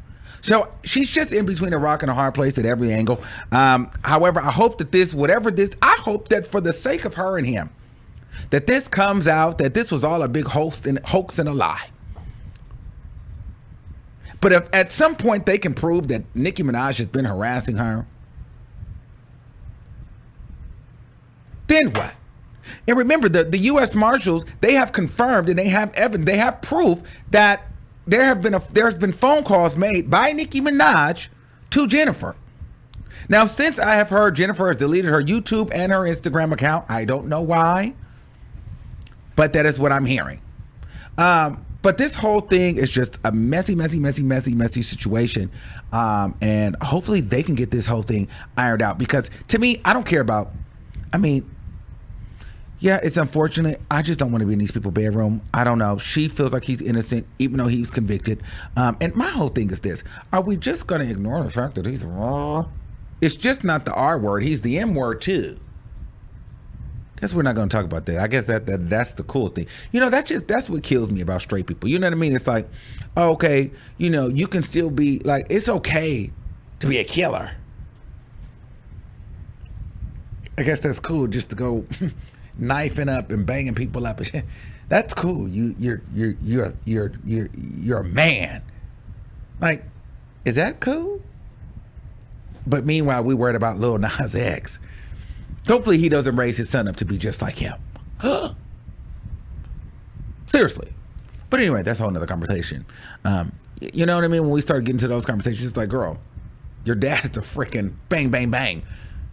So she's just in between a rock and a hard place at every angle. However, I hope that I hope that for the sake of her and him, that this comes out, that this was all a big hoax and a lie. But if at some point they can prove that Nicki Minaj has been harassing her, then what? And remember, the U.S. Marshals, they have confirmed and they have evidence, they have proof that there's been phone calls made by Nicki Minaj to Jennifer. Now, since I have heard Jennifer has deleted her YouTube and her Instagram account, I don't know why, but that is what I'm hearing. But this whole thing is just a messy situation. And hopefully they can get this whole thing ironed out, because to me, I don't care about, yeah, it's unfortunate. I just don't want to be in these people's bedroom. I don't know. She feels like he's innocent, even though he's convicted. And my whole thing is this. Are we just going to ignore the fact that he's wrong? It's just not the R word. He's the M word too. Guess we're not going to talk about that. I guess that's the cool thing. That's what kills me about straight people. You know what I mean? It's like, oh, okay, you can still be like, it's okay to be a killer. I guess that's cool just to go knifing up and banging people up. That's cool. You're a man. Like, is that cool? But meanwhile, we worried about Lil Nas X. Hopefully he doesn't raise his son up to be just like him. Seriously. But anyway, that's a whole nother conversation. You know what I mean? When we start getting to those conversations, it's like, girl, your dad's a freaking bang, bang, bang.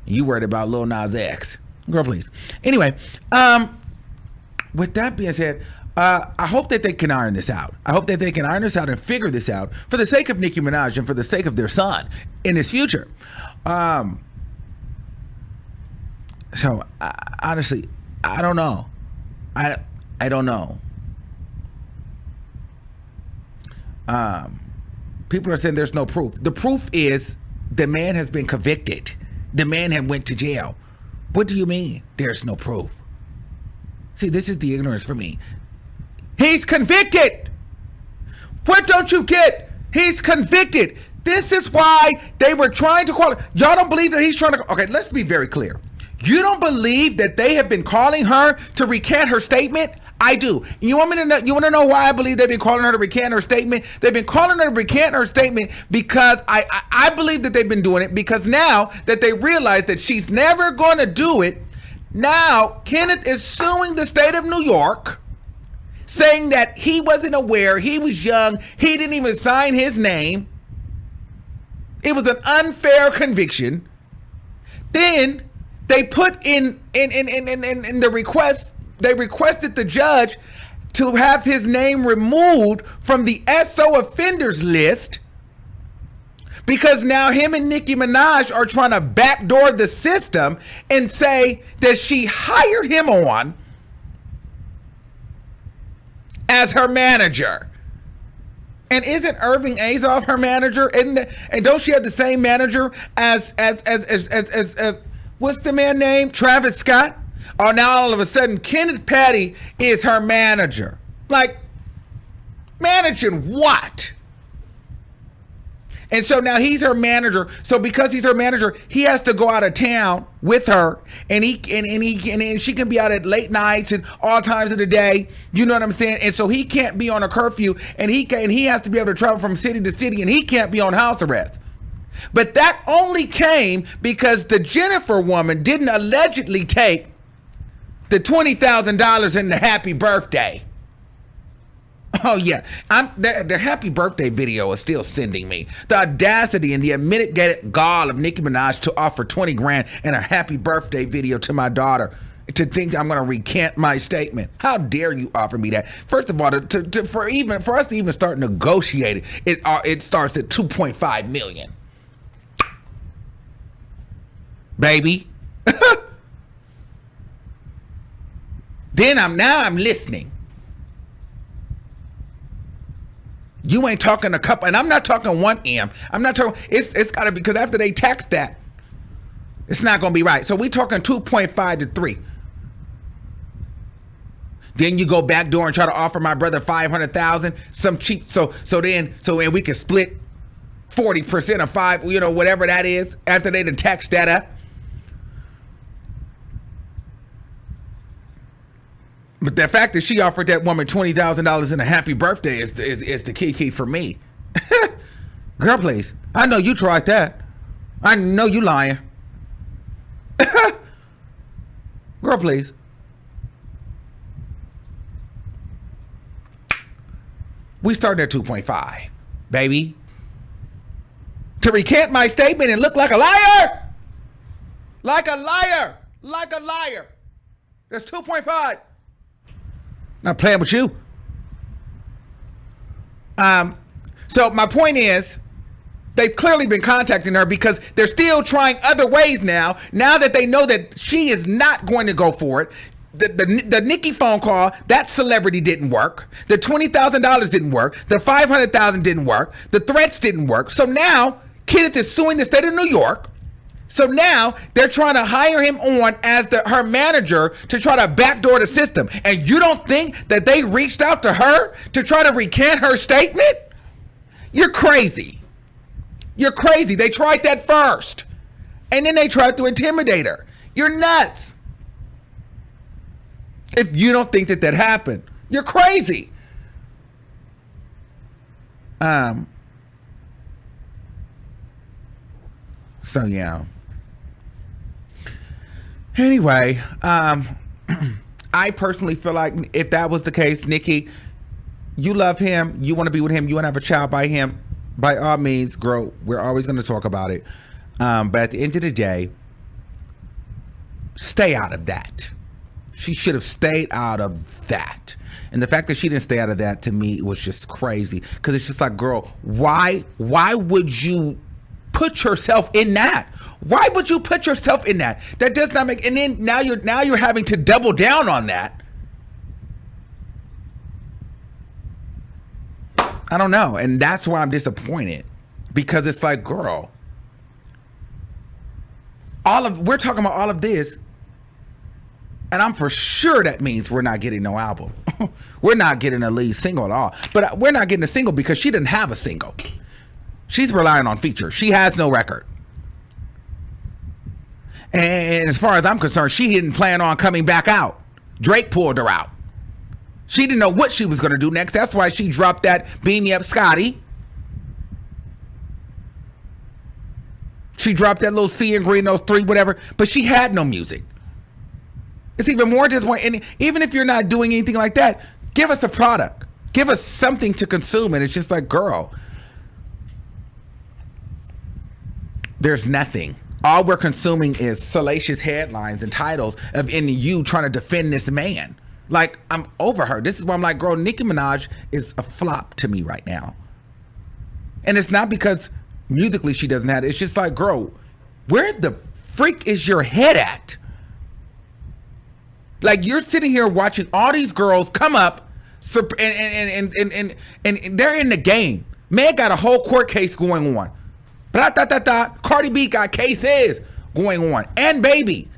You worried about Lil Nas X. Girl, please. Anyway, with that being said, I hope that they can iron this out. I hope that they can iron this out and figure this out for the sake of Nicki Minaj and for the sake of their son in his future. So honestly, I don't know. I don't know. People are saying there's no proof. The proof is the man has been convicted. The man had went to jail. What do you mean there's no proof? See, this is the ignorance for me. He's convicted. What don't you get? He's convicted. This is why they were trying to call it. Y'all don't believe that he's trying to. Okay, let's be very clear. You don't believe that they have been calling her to recant her statement? I do. You want me to know? You want to know why I believe they've been calling her to recant her statement? They've been calling her to recant her statement because I believe that they've been doing it because now that they realize that she's never going to do it, now Kenneth is suing the state of New York, saying that he wasn't aware, he was young, he didn't even sign his name. It was an unfair conviction. Then they put in the request, they requested the judge to have his name removed from the SO offenders list because now him and Nicki Minaj are trying to backdoor the system and say that she hired him on as her manager. And isn't Irving Azoff her manager? And don't she have the same manager as what's the man name? Travis Scott? Oh, now all of a sudden Kenneth Petty is her manager. Like, managing what? And so now he's her manager. So because he's her manager, he has to go out of town with her, and she can be out at late nights and all times of the day. You know what I'm saying? And so he can't be on a curfew, and he has to be able to travel from city to city, and he can't be on house arrest. But that only came because the Jennifer woman didn't allegedly take the $20,000 in the happy birthday. Oh yeah, the happy birthday video is still sending me. The audacity and the unmitigated gall of Nicki Minaj to offer 20 grand in a happy birthday video to my daughter, to think I'm going to recant my statement. How dare you offer me that? First of all, for us to even start negotiating, it starts at 2.5 million. Baby. Then I'm listening. You ain't talking a couple, and I'm not talking 1M. I'm not talking, it's gotta be, because after they tax that, it's not gonna be right. So we talking 2.5 to 3. Then you go back door and try to offer my brother 500,000, some cheap, and we can split 40% of 5, whatever that is, after they done tax that up. But the fact that she offered that woman $20,000 in a happy birthday is the key for me. Girl, please. I know you tried that. I know you lying. Girl, please. We started at 2.5, baby. To recant my statement and look like a liar. Like a liar. Like a liar. That's 2.5. Not playing with you. So my point is, they've clearly been contacting her because they're still trying other ways now that they know that she is not going to go for it. The Nicki phone call, that celebrity didn't work. The $20,000 didn't work. The $500,000 didn't work. The threats didn't work. So now Kenneth is suing the state of New York. So now they're trying to hire him on as her manager to try to backdoor the system. And you don't think that they reached out to her to try to recant her statement? You're crazy. You're crazy. They tried that first. And then they tried to intimidate her. You're nuts. If you don't think that happened, you're crazy. So yeah. Anyway, I personally feel like if that was the case, Nicki, you love him, you want to be with him, you want to have a child by him, by all means, girl, we're always going to talk about it. But at the end of the day, stay out of that. She should have stayed out of that. And the fact that she didn't stay out of that, to me, was just crazy. Because it's just like, girl, why would you put yourself in that? Why would you put yourself in that? That does not make, and then now you're having to double down on that. I don't know. And that's why I'm disappointed. Because it's like, girl, we're talking about all of this, and I'm for sure that means we're not getting no album. We're not getting a lead single at all. But we're not getting a single because she didn't have a single. She's relying on features. She has no record. And as far as I'm concerned, she didn't plan on coming back out. Drake pulled her out. She didn't know what she was going to do next. That's why she dropped that Beam Me Up Scotty. She dropped that little C and Green, those 3, whatever. But she had no music. It's even more disappointing. And even if you're not doing anything like that, give us a product. Give us something to consume. And it's just like, girl, there's nothing. All we're consuming is salacious headlines and titles of you trying to defend this man. Like, I'm over her. This is why I'm like, girl, Nicki Minaj is a flop to me right now. And it's not because musically she doesn't have it. It's just like, girl, where the freak is your head at? Like, you're sitting here watching all these girls come up and they're in the game. Meg got a whole court case going on. Cardi B got cases going on. And baby.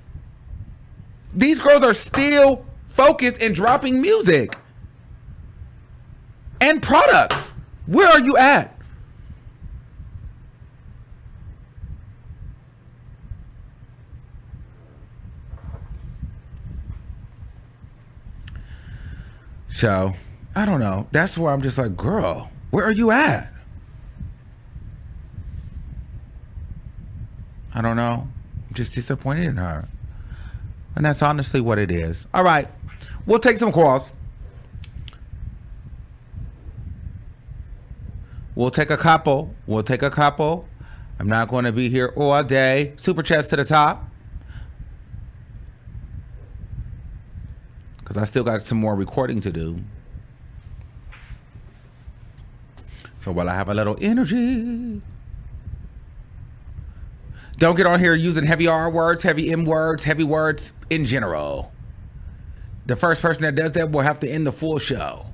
These girls are still focused and dropping music. And products. Where are you at? So I don't know. That's why I'm just like, girl, where are you at? I don't know. I'm just disappointed in her. And that's honestly what it is. All right. We'll take some calls. We'll take a couple. I'm not going to be here all day. Super chats to the top. Because I still got some more recording to do. So while I have a little energy. Don't get on here using heavy R words, heavy M words, heavy words in general. The first person that does that will have to end the full show.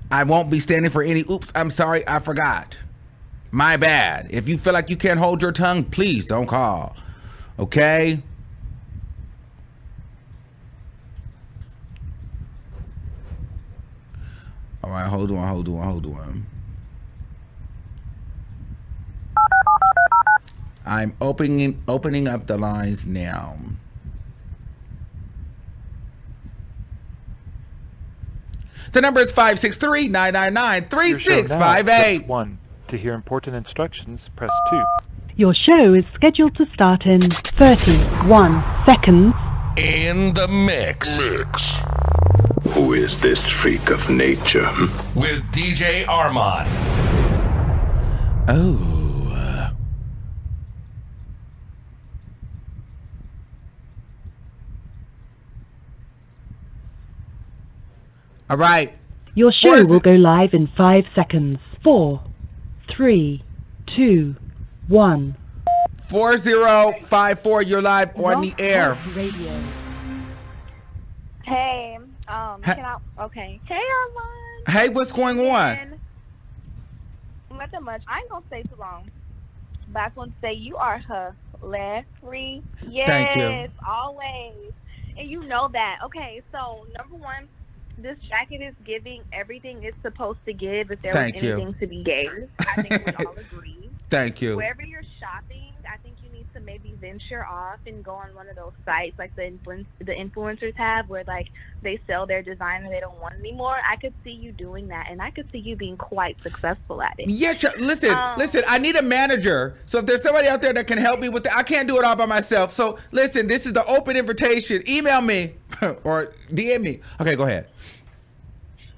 I won't be standing for any oops, I'm sorry, I forgot. My bad. If you feel like you can't hold your tongue, please don't call. Okay? All right, hold on. I'm opening up the lines now. The number is 563-999-3658. 1. To hear important instructions, press 2. Your show is scheduled to start in 31 seconds. In the mix. Who is this freak of nature? With DJ Armon. Oh. All right. Your show will go live in 5 seconds. 4, 3, 2, 1. 4054, you're live on the air. Radio. Hey, okay. Hey, Armon. Hey, what's going on? Nothing much. I ain't gonna stay too long. But I just want to say you are hilarious. Yes, thank you. Always. And you know that. Okay, so number one, this jacket is giving everything it's supposed to give if there was anything to be gave. I think we all agree. Thank you. Wherever you're shopping, I think you need to maybe venture off and go on one of those sites like the influencers have where like they sell their design and they don't want it anymore. I could see you doing that, and I could see you being quite successful at it. Yeah, listen, I need a manager. So if there's somebody out there that can help me with that, I can't do it all by myself. So listen, this is the open invitation. Email me or DM me. Okay, go ahead.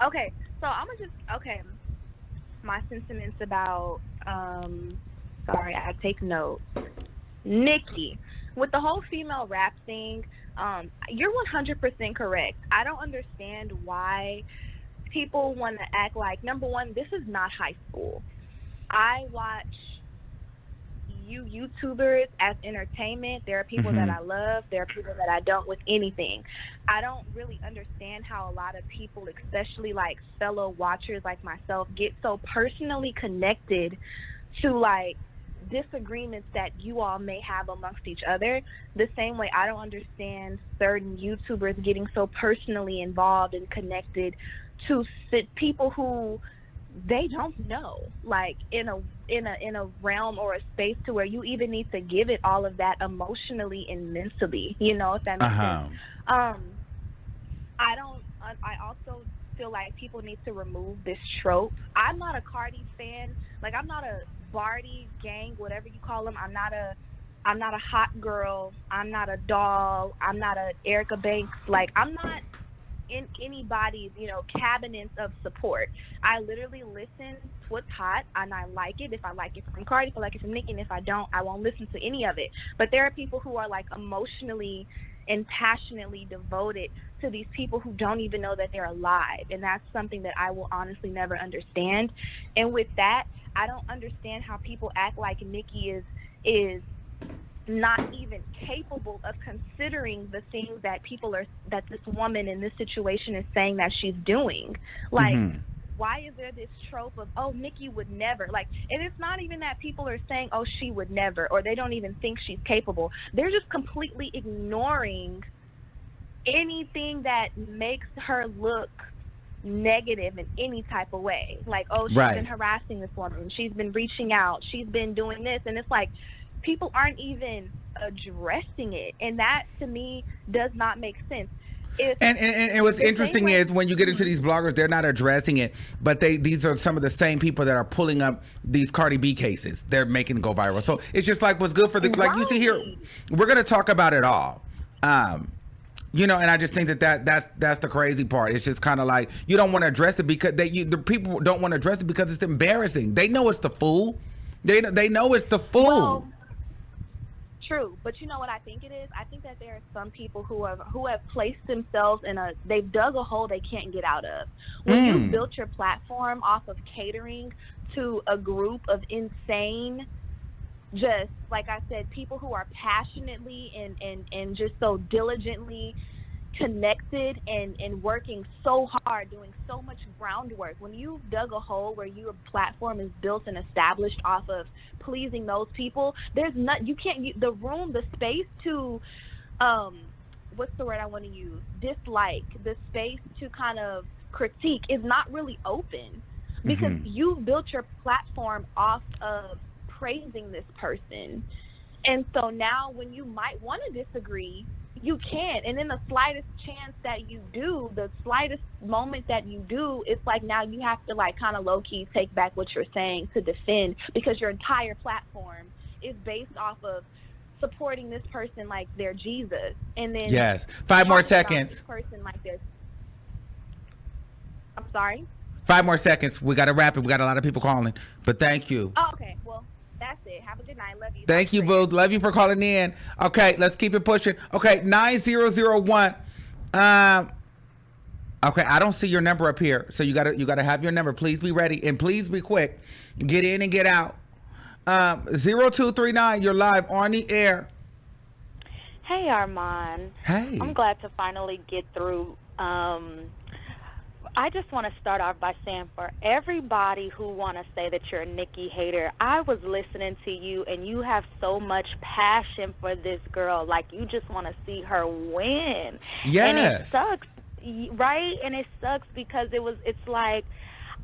Okay, so I'm gonna my sentiments about sorry, I take notes. Nicki, with the whole female rap thing, you're 100% correct. I don't understand why people want to act like, number one, this is not high school. I watch you YouTubers as entertainment. There are people that I love. There are people that I don't with anything. I don't really understand how a lot of people, especially like fellow watchers like myself, get so personally connected to like disagreements that you all may have amongst each other. The same way I don't understand certain YouTubers getting so personally involved and connected to people who they don't know, like in a realm or a space to where you even need to give it all of that emotionally and mentally, you know, if that makes sense. I also feel like people need to remove this trope. I'm not a Cardi fan. Like, I'm not a Barty gang, whatever you call them. I'm not a hot girl. I'm not a doll. I'm not a Erica Banks. Like, I'm not in anybody's, cabinets of support. I literally listen to what's hot, and I like it. If I like it from Cardi, if I like it from Nicki, and if I don't, I won't listen to any of it. But there are people who are like emotionally and passionately devoted to these people who don't even know that they're alive, and that's something that I will honestly never understand. And with that, I don't understand how people act like Nicki is not even capable of considering the things that that this woman in this situation is saying that she's doing. Like, why is there this trope of, oh, Nicki would never? Like, and it's not even that people are saying, oh, she would never, or they don't even think she's capable. They're just completely ignoring anything that makes her look negative in any type of way. Like, oh, she's been harassing this woman. She's been reaching out. She's been doing this. And it's like, people aren't even addressing it, and that to me does not make sense. And what's interesting is when you get into these bloggers, they're not addressing it, but these are some of the same people that are pulling up these Cardi B cases. They're making it go viral. So it's just like what's good for the like you see here. We're gonna talk about it all. You know, and I just think that's the crazy part. It's just kind of like you don't want to address it because the people don't want to address it because it's embarrassing. They know it's the fool. They know it's the fool. Well, true, but you know what I think it is? I think that there are some people who have placed themselves they've dug a hole they can't get out of. When you built your platform off of catering to a group of insane, just like I said, people who are passionately and just so diligently connected and working so hard, doing so much groundwork. When you've dug a hole where your platform is built and established off of pleasing those people, there's not, you can't, the room, the space to, what's the word I want to use? Dislike, the space to kind of critique is not really open because you've built your platform off of praising this person. And so now when you might want to disagree, you can. And in the slightest chance that you do, the slightest moment that you do, it's like now you have to like kind of low-key take back what you're saying to defend, because your entire platform is based off of supporting this person like they're Jesus. And then yes, 5 more seconds. This person like they're, I'm sorry? 5 more seconds. We got to wrap it. We got a lot of people calling, but thank you. Oh, okay. Well, that's it. Have a good night. Love you. Thank you, boo. Love you for calling in. Okay, let's keep it pushing. Okay, 9001. Okay, I don't see your number up here, so you gotta have your number. Please be ready and please be quick. Get in and get out. 0239. You're live on the air. Hey, Armon. Hey. I'm glad to finally get through. I just want to start off by saying, for everybody who want to say that you're a Nicki hater, I was listening to you and you have so much passion for this girl. Like, you just want to see her win. Yes. And it sucks, right? And it sucks because it's like,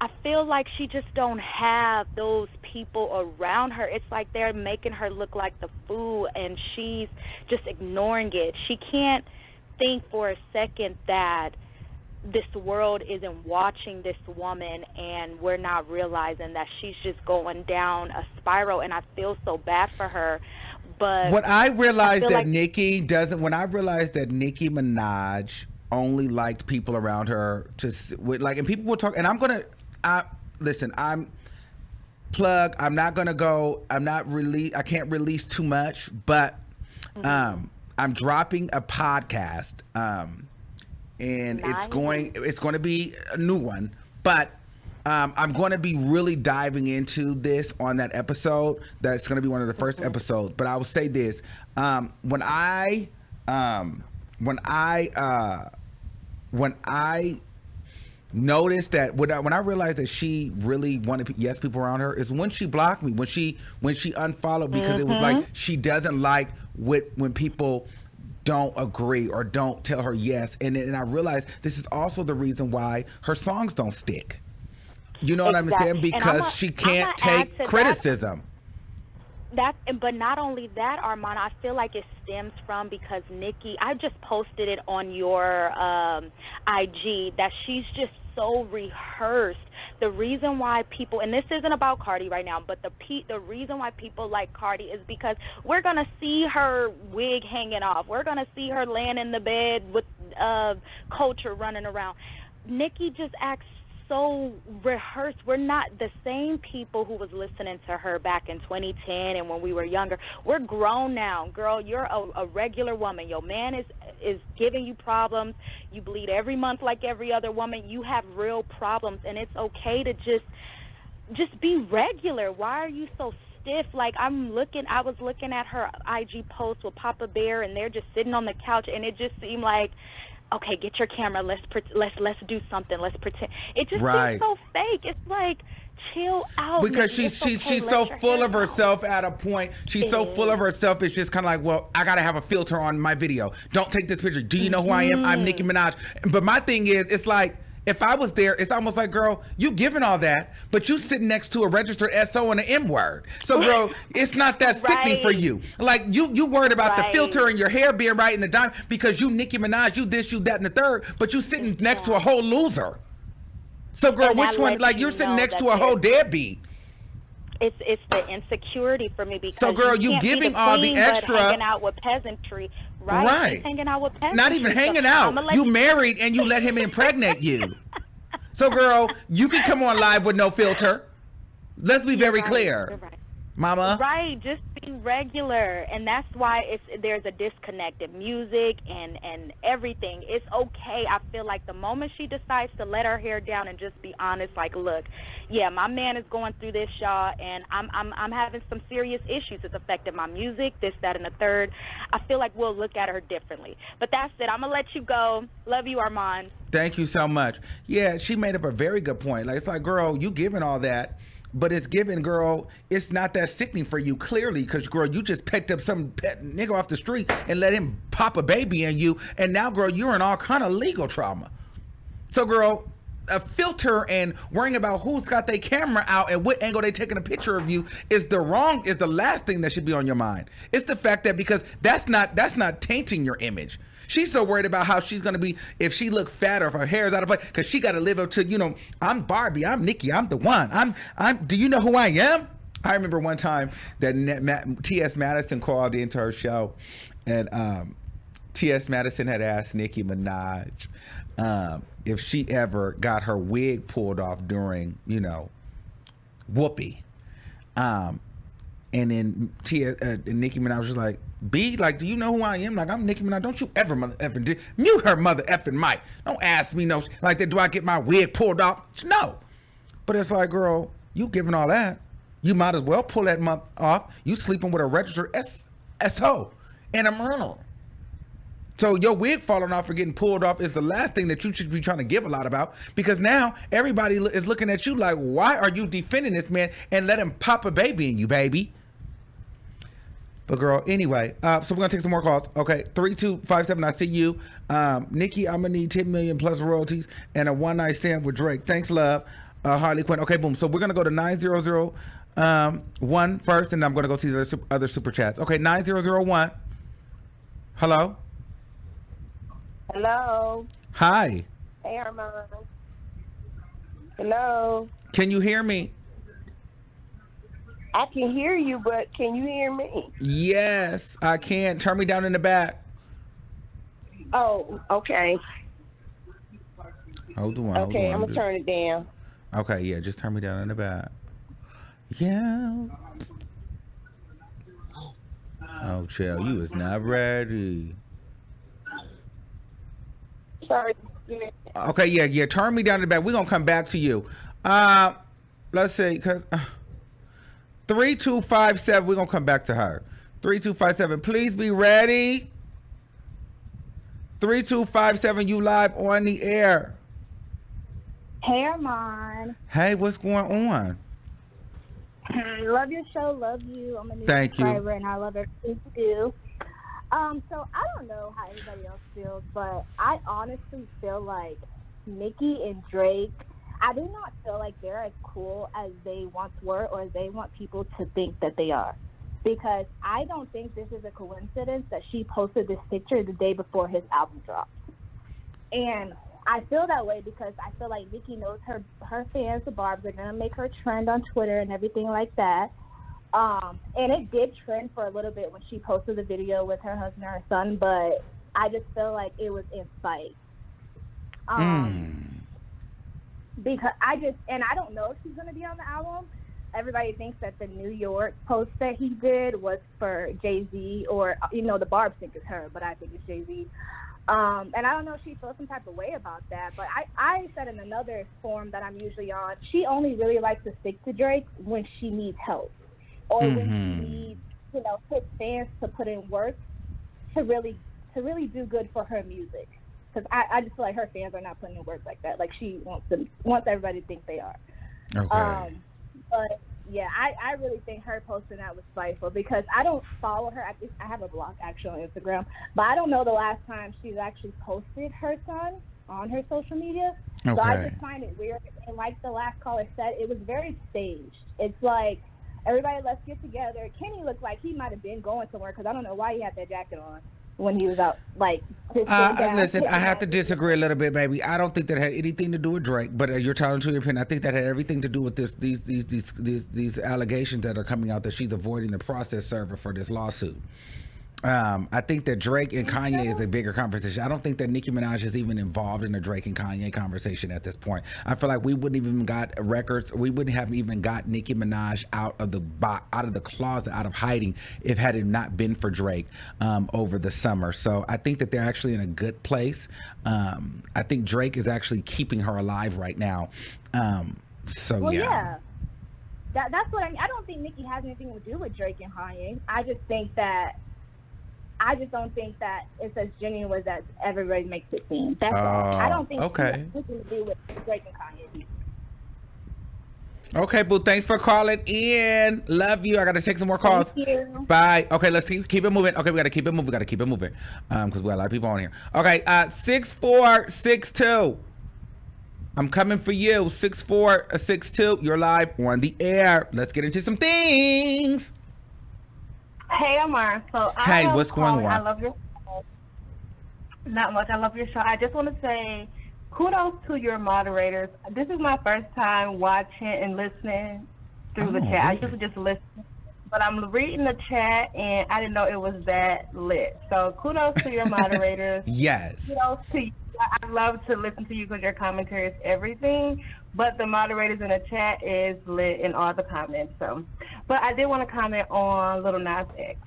I feel like she just don't have those people around her. It's like they're making her look like the fool and she's just ignoring it. She can't think for a second that this world isn't watching this woman and we're not realizing that she's just going down a spiral, and I feel so bad for her. But when I realized that Nicki Minaj only liked people around her and people will talk, and I'm not gonna go, I can't release too much, but I'm dropping a podcast and nice. it's going to be a new one, but I'm going to be really diving into this on that episode. That's going to be one of the first episodes. But I will say this: when I noticed that when I realized that she really wanted people around her is when she blocked me, when she unfollowed, because it was like she doesn't like when people don't agree or don't tell her yes. And I realized this is also the reason why her songs don't stick. You know what I'm saying? Because she can't take criticism. But not only that, Armon, I feel like it stems from because Nicki, I just posted it on your IG, that she's just so rehearsed. The reason why people, and this isn't about Cardi right now, but the reason why people like Cardi is because we're going to see her wig hanging off. We're going to see her laying in the bed with Culture running around. Nicki just acts so rehearsed. We're not the same people who was listening to her back in 2010 and when we were younger. We're grown now. Girl, you're a regular woman. Your man is giving you problems. You bleed every month like every other woman. You have real problems, and it's okay to just be regular. Why are you so stiff? Like, I was looking at her IG post with Papa Bear, and they're just sitting on the couch, and it just seemed like, okay, get your camera. Let's do something. Let's pretend. It just seems so fake. It's like, chill out. Because she's so full of herself at a point. She's so full of herself. It's just kind of like, well, I gotta have a filter on my video. Don't take this picture. Do you know who I am? I'm Nicki Minaj. But my thing is, it's like, if I was there, it's almost like, girl, you giving all that, but you sitting next to a registered SO and an M word. So, girl, it's not that sickening for you. Like, you worried about the filter and your hair being right in the dime because you Nicki Minaj, you this, you that, and the third, but you sitting next to a whole loser. So, girl, which one? Like, you're sitting next to a whole deadbeat. It's the insecurity for me because so, girl, you giving all the extra, hanging out with peasantry, right? She's hanging out with peasantry. Not even hanging out. You married and you let him impregnate you. So, girl, you can come on live with no filter. Let's be very clear. You're right. Mama. Right, just being regular, and that's why there's a disconnect in music and everything. It's okay. I feel like the moment she decides to let her hair down and just be honest, like, look, yeah, my man is going through this, y'all, and I'm having some serious issues. It's affecting my music, this, that, and the third. I feel like we'll look at her differently. But that's it. I'm gonna let you go. Love you, Armon. Thank you so much. Yeah, she made up a very good point. Like, it's like, girl, you giving all that. But it's given, girl, it's not that sickening for you, clearly, because, girl, you just picked up some pet nigga off the street and let him pop a baby in you, and now, girl, you're in all kind of legal trauma. So, girl, a filter and worrying about who's got their camera out and what angle they taking a picture of you is the last thing that should be on your mind. It's the fact that because that's not tainting your image. She's so worried about how she's gonna be if she look fat or if her hair is out of place because she got to live up to, I'm Barbie, I'm Nicki, I'm the one. I'm. Do you know who I am? I remember one time that T.S. Madison called into her show, and T.S. Madison had asked Nicki Minaj if she ever got her wig pulled off during, Whoopi. And then Nicki Minaj was like, B, like, do you know who I am? Like, I'm Nicki Minaj. Don't you ever mother effing mute her mother effing mic. Don't ask me no like that. Do I get my wig pulled off? No. But it's like, girl, you giving all that. You might as well pull that month off. You sleeping with a registered SO and a murderer. So your wig falling off or getting pulled off is the last thing that you should be trying to give a lot about, because now everybody is looking at you like, why are you defending this man and let him pop a baby in you, baby? But, girl, anyway, so we're going to take some more calls. Okay, 3257, I see you. Nicki, I'm going to need 10 million plus royalties and a one-night stand with Drake. Thanks, love. Harley Quinn. Okay, boom. So we're going to go to 9001 first, and I'm going to go see the other super chats. Okay, 9001. Hello? Hello. Hi. Hey, Armon. Hello. Can you hear me? I can hear you, but can you hear me? Yes, I can. Turn me down in the back. Oh, okay. Hold on. Okay, I'm going to turn it down. Okay, yeah, just turn me down in the back. Yeah. Oh, chill, you is not ready. Sorry. Okay, yeah, turn me down in the back. We're going to come back to you. Let's see, because... 3257, we're going to come back to her. 3257, please be ready. 3257, you live on the air. Hey, Armon. Hey, what's going on? Love your show. Love you. I'm a new Thank subscriber, you. and I love everything you do. So I don't know how everybody else feels, but I honestly feel like Nicki and Drake, I do not feel like they're as cool as they once were or as they want people to think that they are. Because I don't think this is a coincidence that she posted this picture the day before his album dropped. And I feel that way because I feel like Nicki knows her fans, the Barbs, are going to make her trend on Twitter and everything like that. And it did trend for a little bit when she posted the video with her husband and her son, but I just feel like it was in spite. Because I don't know if she's going to be on the album. Everybody thinks that the New York post that he did was for Jay-Z, or, the Barbs think it's her, but I think it's Jay-Z. And I don't know if she feels some type of way about that, but I said in another forum that I'm usually on, she only really likes to stick to Drake when she needs help, or when she needs, his fans to put in work to really do good for her music. Because I just feel like her fans are not putting in work like that. Like, she wants everybody to think they are. Okay. But yeah, I really think her posting that was spiteful because I don't follow her. I have a block actually on Instagram, but I don't know the last time she's actually posted her son. on her social media. So I Okay. just find it weird. And like the last caller said, it was very staged. It's like, everybody, let's get together. Kenny looked like he might have been going somewhere because I don't know why he had that jacket on when he was out. Like, just sitting down, Listen, I have to sitting disagree a little bit, baby. I don't think that had anything to do with Drake, but you're telling to your opinion. I think that had everything to do with these allegations that are coming out that she's avoiding the process server for this lawsuit. I think that Drake and Kanye is a bigger conversation. I don't think that Nicki Minaj is even involved in the Drake and Kanye conversation at this point. I feel like we wouldn't even got records. We wouldn't have even got Nicki Minaj out of the closet, out of hiding, if had it not been for Drake over the summer. So I think that they're actually in a good place. I think Drake is actually keeping her alive right now. Well, yeah. That's what I mean. I don't think Nicki has anything to do with Drake and Kanye. I just don't think that it's as genuine as everybody makes it seem. That's all. I don't think it has anything to do with Drake and Kanye. Okay, boo. Thanks for calling in. Love you. I got to take some more calls. Thank you. Bye. Okay, let's keep it moving. Okay, we got to keep it moving. Because we got a lot of people on here. Okay, 6462. I'm coming for you. 6462. You're live on the air. Let's get into some things. Hey, Amar. So Hey, what's going on? I love your show. Not much. I love your show. I just want to say kudos to your moderators. This is my first time watching and listening through the chat. I used to just listen, but I'm reading the chat and I didn't know it was that lit. So kudos to your moderators. Yes. Kudos to you. I love to listen to you because your commentary is everything. But the moderators in the chat is lit in all the comments. So, but I did want to comment on Lil Nas X.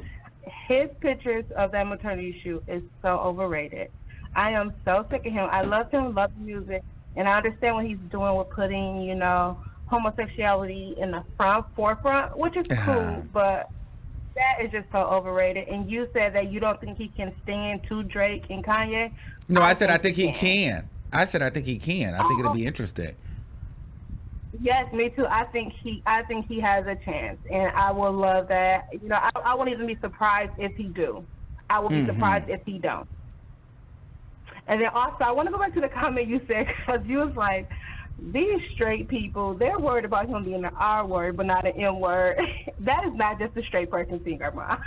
His pictures of that maternity shoot is so overrated. I am so sick of him. I love him, love the music, and I understand what he's doing with putting, you know, homosexuality in the forefront, which is cool, but that is just so overrated. And you said that you don't think he can stand to Drake and Kanye. No, I said I think he can. I said I think he can. I think it'll be interesting. Yes, me too. I think he has a chance, and I will love that. You know, I won't even be surprised if he do. I will be surprised if he don't. And then also, I want to go back to the comment you said, because you was like, these straight people, they're worried about him being an R word, but not an M word. That is not just a straight person thing, Armon.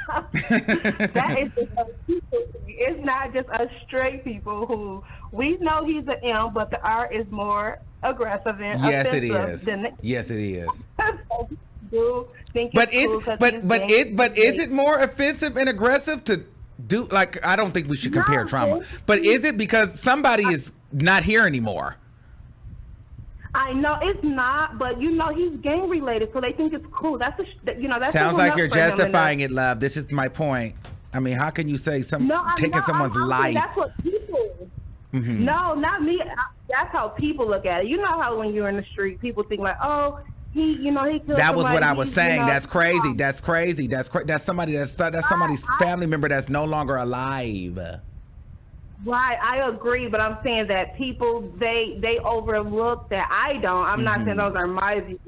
That is just a people thing. It's not just us straight people who, we know he's an M, but the R is more aggressive and offensive. Yes, it is. But is it more offensive and aggressive to do? Like, I don't think we should compare trauma. But is it because somebody is not here anymore? I know it's not, but you know he's gang related, so they think it's cool. That's Sounds like you're justifying it, love. This is my point. I mean, how can you say taking someone's life? That's what people. No, not me. That's how people look at it. You know how when you're in the street, people think like, oh, he killed That was somebody. what I was saying. That's crazy. That's crazy. That's somebody. That's somebody's family member that's no longer alive. Right, I agree, but I'm saying that people they overlook that. I don't. I'm not saying those are my views,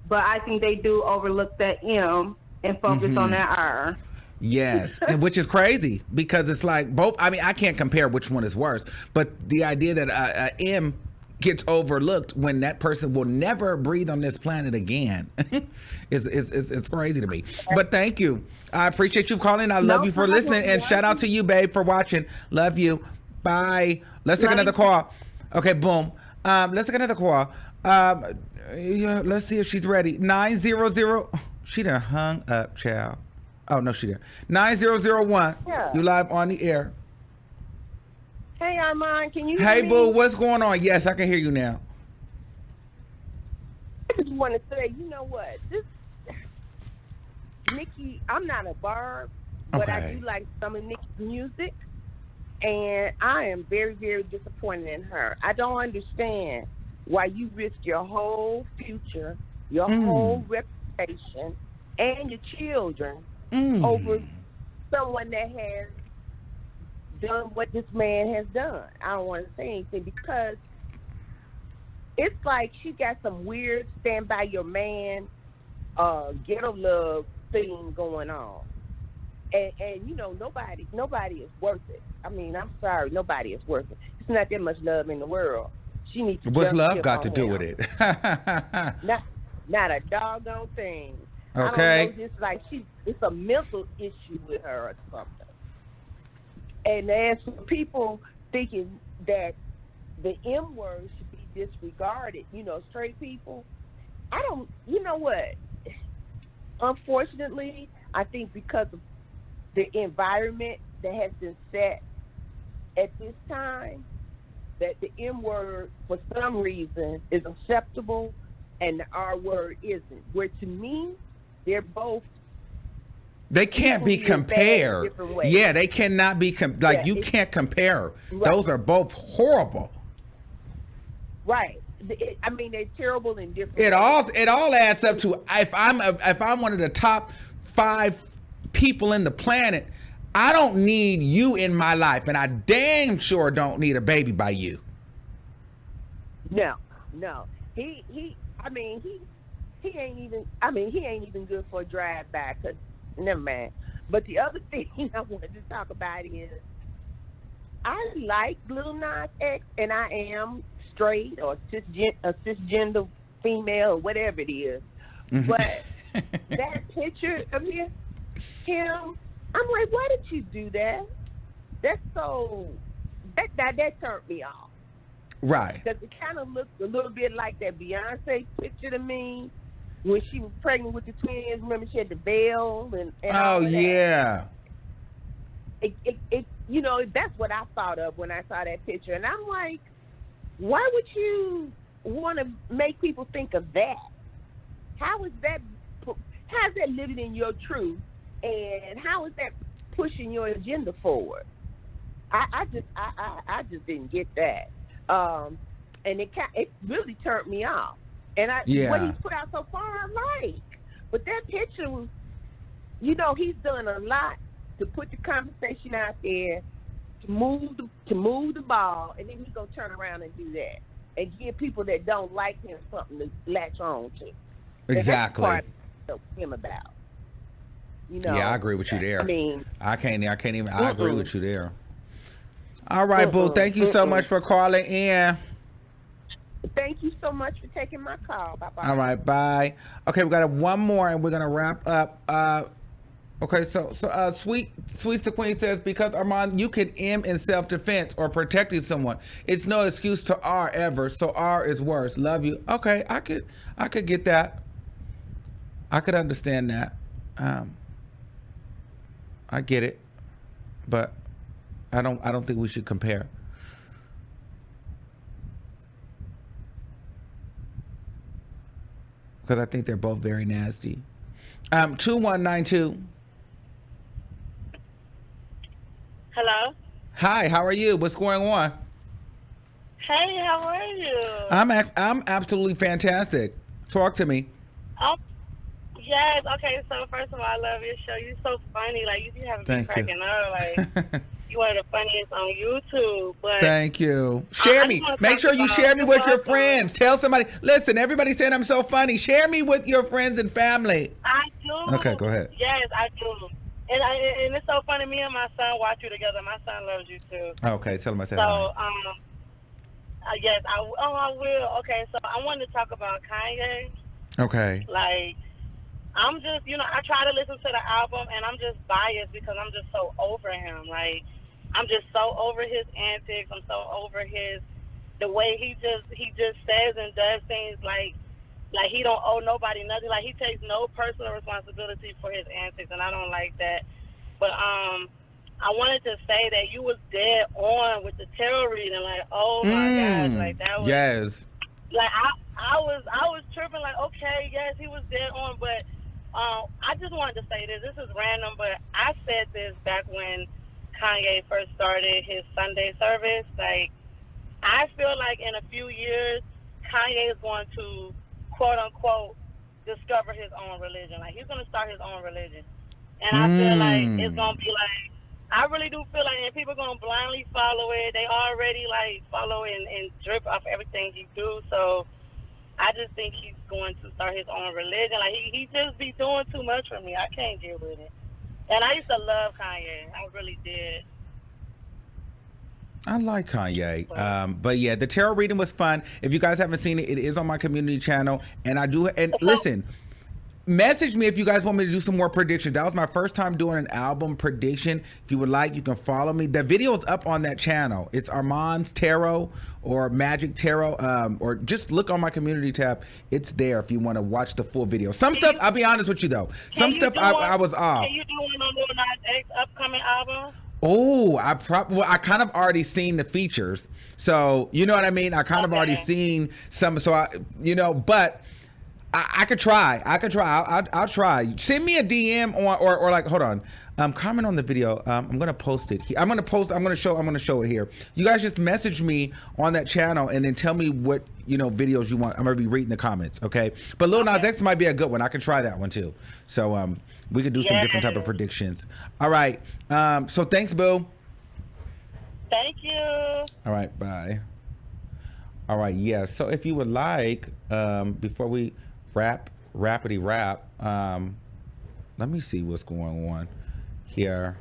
but I think they do overlook that M and focus on that R. Yes, and which is crazy because it's like both. I mean, I can't compare which one is worse, but the idea that M gets overlooked when that person will never breathe on this planet again is crazy to me. But thank you. I appreciate you calling. I love you for listening, and shout out to you, babe, for watching. Love you. Bye. Let's take another call. Okay, boom. Let's take another call. Yeah, let's see if she's ready. 900. She done hung up, child. Oh no, she didn't. 9001. Yeah. You live on the air. Hey, Armon, can you hear Hey, me? boo, what's going on? Yes, I can hear you now. I just want to say, you know what? This Nicki, I'm not a barb, but I do like some of Nicki's music, and I am very, very disappointed in her. I don't understand why you risk your whole future, your whole reputation, and your children over someone that has done what this man has done. I don't want to say anything because it's like she got some weird stand by your man, ghetto love thing going on. And you know, nobody is worth it. I mean, I'm sorry, nobody is worth it. It's not that much love in the world. She needs to What's just love ship got on to do him. with it? Not a doggone thing. Okay. I don't know, just like it's a mental issue with her or something. And as for people thinking that the M word should be disregarded, you know, straight people, you know what? Unfortunately, I think because of the environment that has been set at this time, that the M word, for some reason, is acceptable and the R word isn't. Where to me, they're both. They can't be compared. Yeah, they cannot be you can't compare. Right. Those are both horrible. Right. I mean, they're terrible in different It ways. all adds up to if I'm one of the top 5 people in the planet, I don't need you in my life, and I damn sure don't need a baby by you. No. He ain't even good for a drive by. Cause never mind. But the other thing I wanted to talk about is I like Lil Nas X, and I am straight or cisgender female or whatever it is. But that picture of him, I'm like, why did you do that? That turned me off. Right. Because it kind of looked a little bit like that Beyonce picture to me when she was pregnant with the twins. Remember, she had the veil and all of that. Yeah. It you know, that's what I thought of when I saw that picture, and I'm like, why would you want to make people think of that? How is that living in your truth, and how is that pushing your agenda forward? I just didn't get that, and it really turned me off. And what he put out so far, I like, but that picture, you know, he's done a lot to put the conversation out there, to move the ball, and then he's gonna turn around and do that and give people that don't like him something to latch on to. Exactly. And that's the part him about. You know. Yeah, I agree with you there. I mean, I can't even. I agree with you there. All right, boo. Thank you so much for calling in. Thank you so much for taking my call. Bye-bye. All right, bye. Okay, we got one more, and we're gonna wrap up. Okay, so Sweet the Queen says, because Armon, you can M in self-defense or protecting someone. It's no excuse to R ever, so R is worse. Love you. Okay, I could get that. I could understand that. I get it, but I don't think we should compare. Because I think they're both very nasty. 2192. Hello. Hi, how are you? What's going on? Hey, how are you? I'm absolutely fantastic. Talk to me. Oh, yes. Okay. So first of all, I love your show. You're so funny. Like you have me cracking up. Like you one of the funniest on YouTube. But thank you. Share me. Make sure you share me with your friends. Tell somebody. Listen, everybody's saying I'm so funny. Share me with your friends and family. I do. Okay, go ahead. Yes, I do. And it's so funny. Me and my son watch you together. My son loves you too. Okay, tell him I said hi. So, yes, I will. Okay, so I wanted to talk about Kanye. Okay. Like, I'm just, I try to listen to the album, and I'm just biased because I'm just so over him. Like, I'm just so over his antics. I'm so over the way he just says and does things like he don't owe nobody nothing. Like he takes no personal responsibility for his antics, and I don't like that. But I wanted to say that you was dead on with the tarot reading. Like, oh my gosh, like that was like I was tripping. Like, okay, yes, he was dead on, but I just wanted to say this. This is random, but I said this back when Kanye first started his Sunday service. Like, I feel like in a few years, Kanye is going to, quote unquote, discover his own religion. Like, he's going to start his own religion. And I feel like it's going to be like, I really do feel like, and people are going to blindly follow it. They already, like, follow and drip off everything he do. So I just think he's going to start his own religion. Like, he just be doing too much for me. I can't deal with it. And I used to love Kanye. I really did. I like Kanye. But yeah, the tarot reading was fun. If you guys haven't seen it, it is on my community channel. And I do, and listen, message me if you guys want me to do some more predictions. That was my first time doing an album prediction. If you would like, you can follow me. The video is up on that channel. It's Armon's Tarot or Magic Tarot, or just look on my community tab. It's there if you want to watch the full video. Some stuff, I'll be honest with you though. Some stuff I was off. Can you do one on Lil Nas X upcoming album? Oh, I kind of already seen the features. So, you know what I mean? I kind of already seen some, so but I could try. I'll try. Send me a DM or like, hold on. Comment on the video. I'm gonna post it. I'm gonna show it here. You guys just message me on that channel and then tell me what videos you want. I'm gonna be reading the comments, okay? But Lil Nas X might be a good one. I could try that one too. So we could do some different type of predictions. All right. So thanks, boo. Thank you. All right. Bye. All right. Yeah. So if you would like, before we rapidy rap, let me see what's going on here.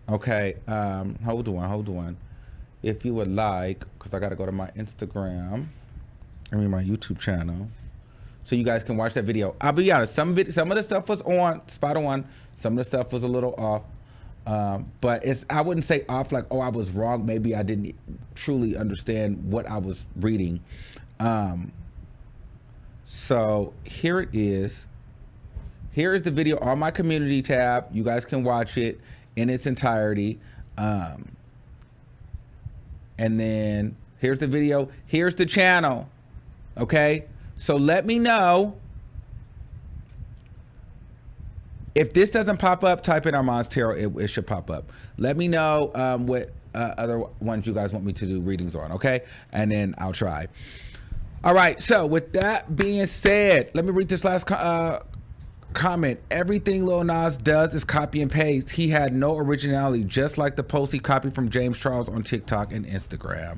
Okay. Hold on. If you would like, because I got to go to my Instagram, my YouTube channel, so you guys can watch that video. I'll be honest, some of the stuff was spot on. Some of the stuff was a little off. But I wouldn't say off like, oh, I was wrong. Maybe I didn't truly understand what I was reading. So here it is. Here is the video on my community tab. You guys can watch it in its entirety. And then here's the video. Here's the channel. Okay. So let me know if this doesn't pop up. Type in Armon's Tarot. It should pop up. Let me know what other ones you guys want me to do readings on. Okay. And then I'll try. All right. So with that being said, let me read this last comment. Everything Lil Nas does is copy and paste. He had no originality, just like the post he copied from James Charles on TikTok and Instagram.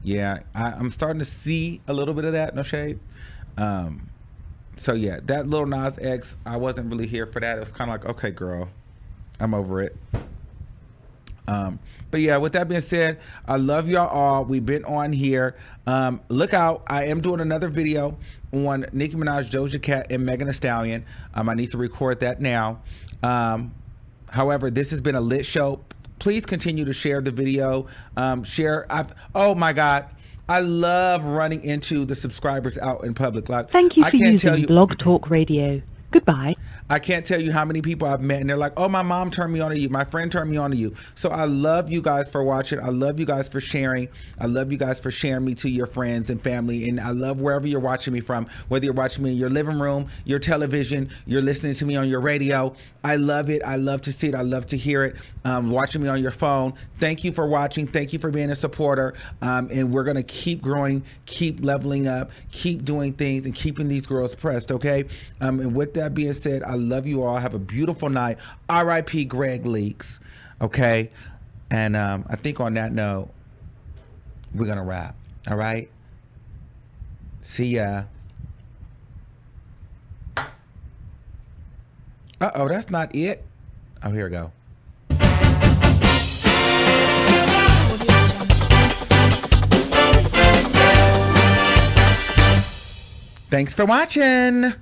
Yeah, I'm starting to see a little bit of that. No shade. So yeah, that Lil Nas X, I wasn't really here for that. It was kind of like, okay, girl, I'm over it. But yeah, with that being said, I love y'all all. We've been on here. Look out, I am doing another video on Nicki Minaj, Doja Cat, and Megan Thee Stallion. I need to record that now. However, this has been a lit show. Please continue to share the video. Oh my God. I love running into the subscribers out in public. Like, thank you for using Blog Talk Radio. Goodbye. I can't tell you how many people I've met and they're like, oh, my mom turned me on to you. My friend turned me on to you. So I love you guys for watching. I love you guys for sharing. I love you guys for sharing me to your friends and family. And I love wherever you're watching me from, whether you're watching me in your living room, your television, you're listening to me on your radio. I love it. I love to see it. I love to hear it. Watching me on your phone. Thank you for watching. Thank you for being a supporter. And we're going to keep growing, keep leveling up, keep doing things and keeping these girls pressed. Okay. And with that being said, I love you all. Have a beautiful night. R.I.P. Greg Leaks. Okay. And I think on that note, we're going to wrap. All right. See ya. Uh-oh, that's not it. Oh, here we go. Thanks for watching.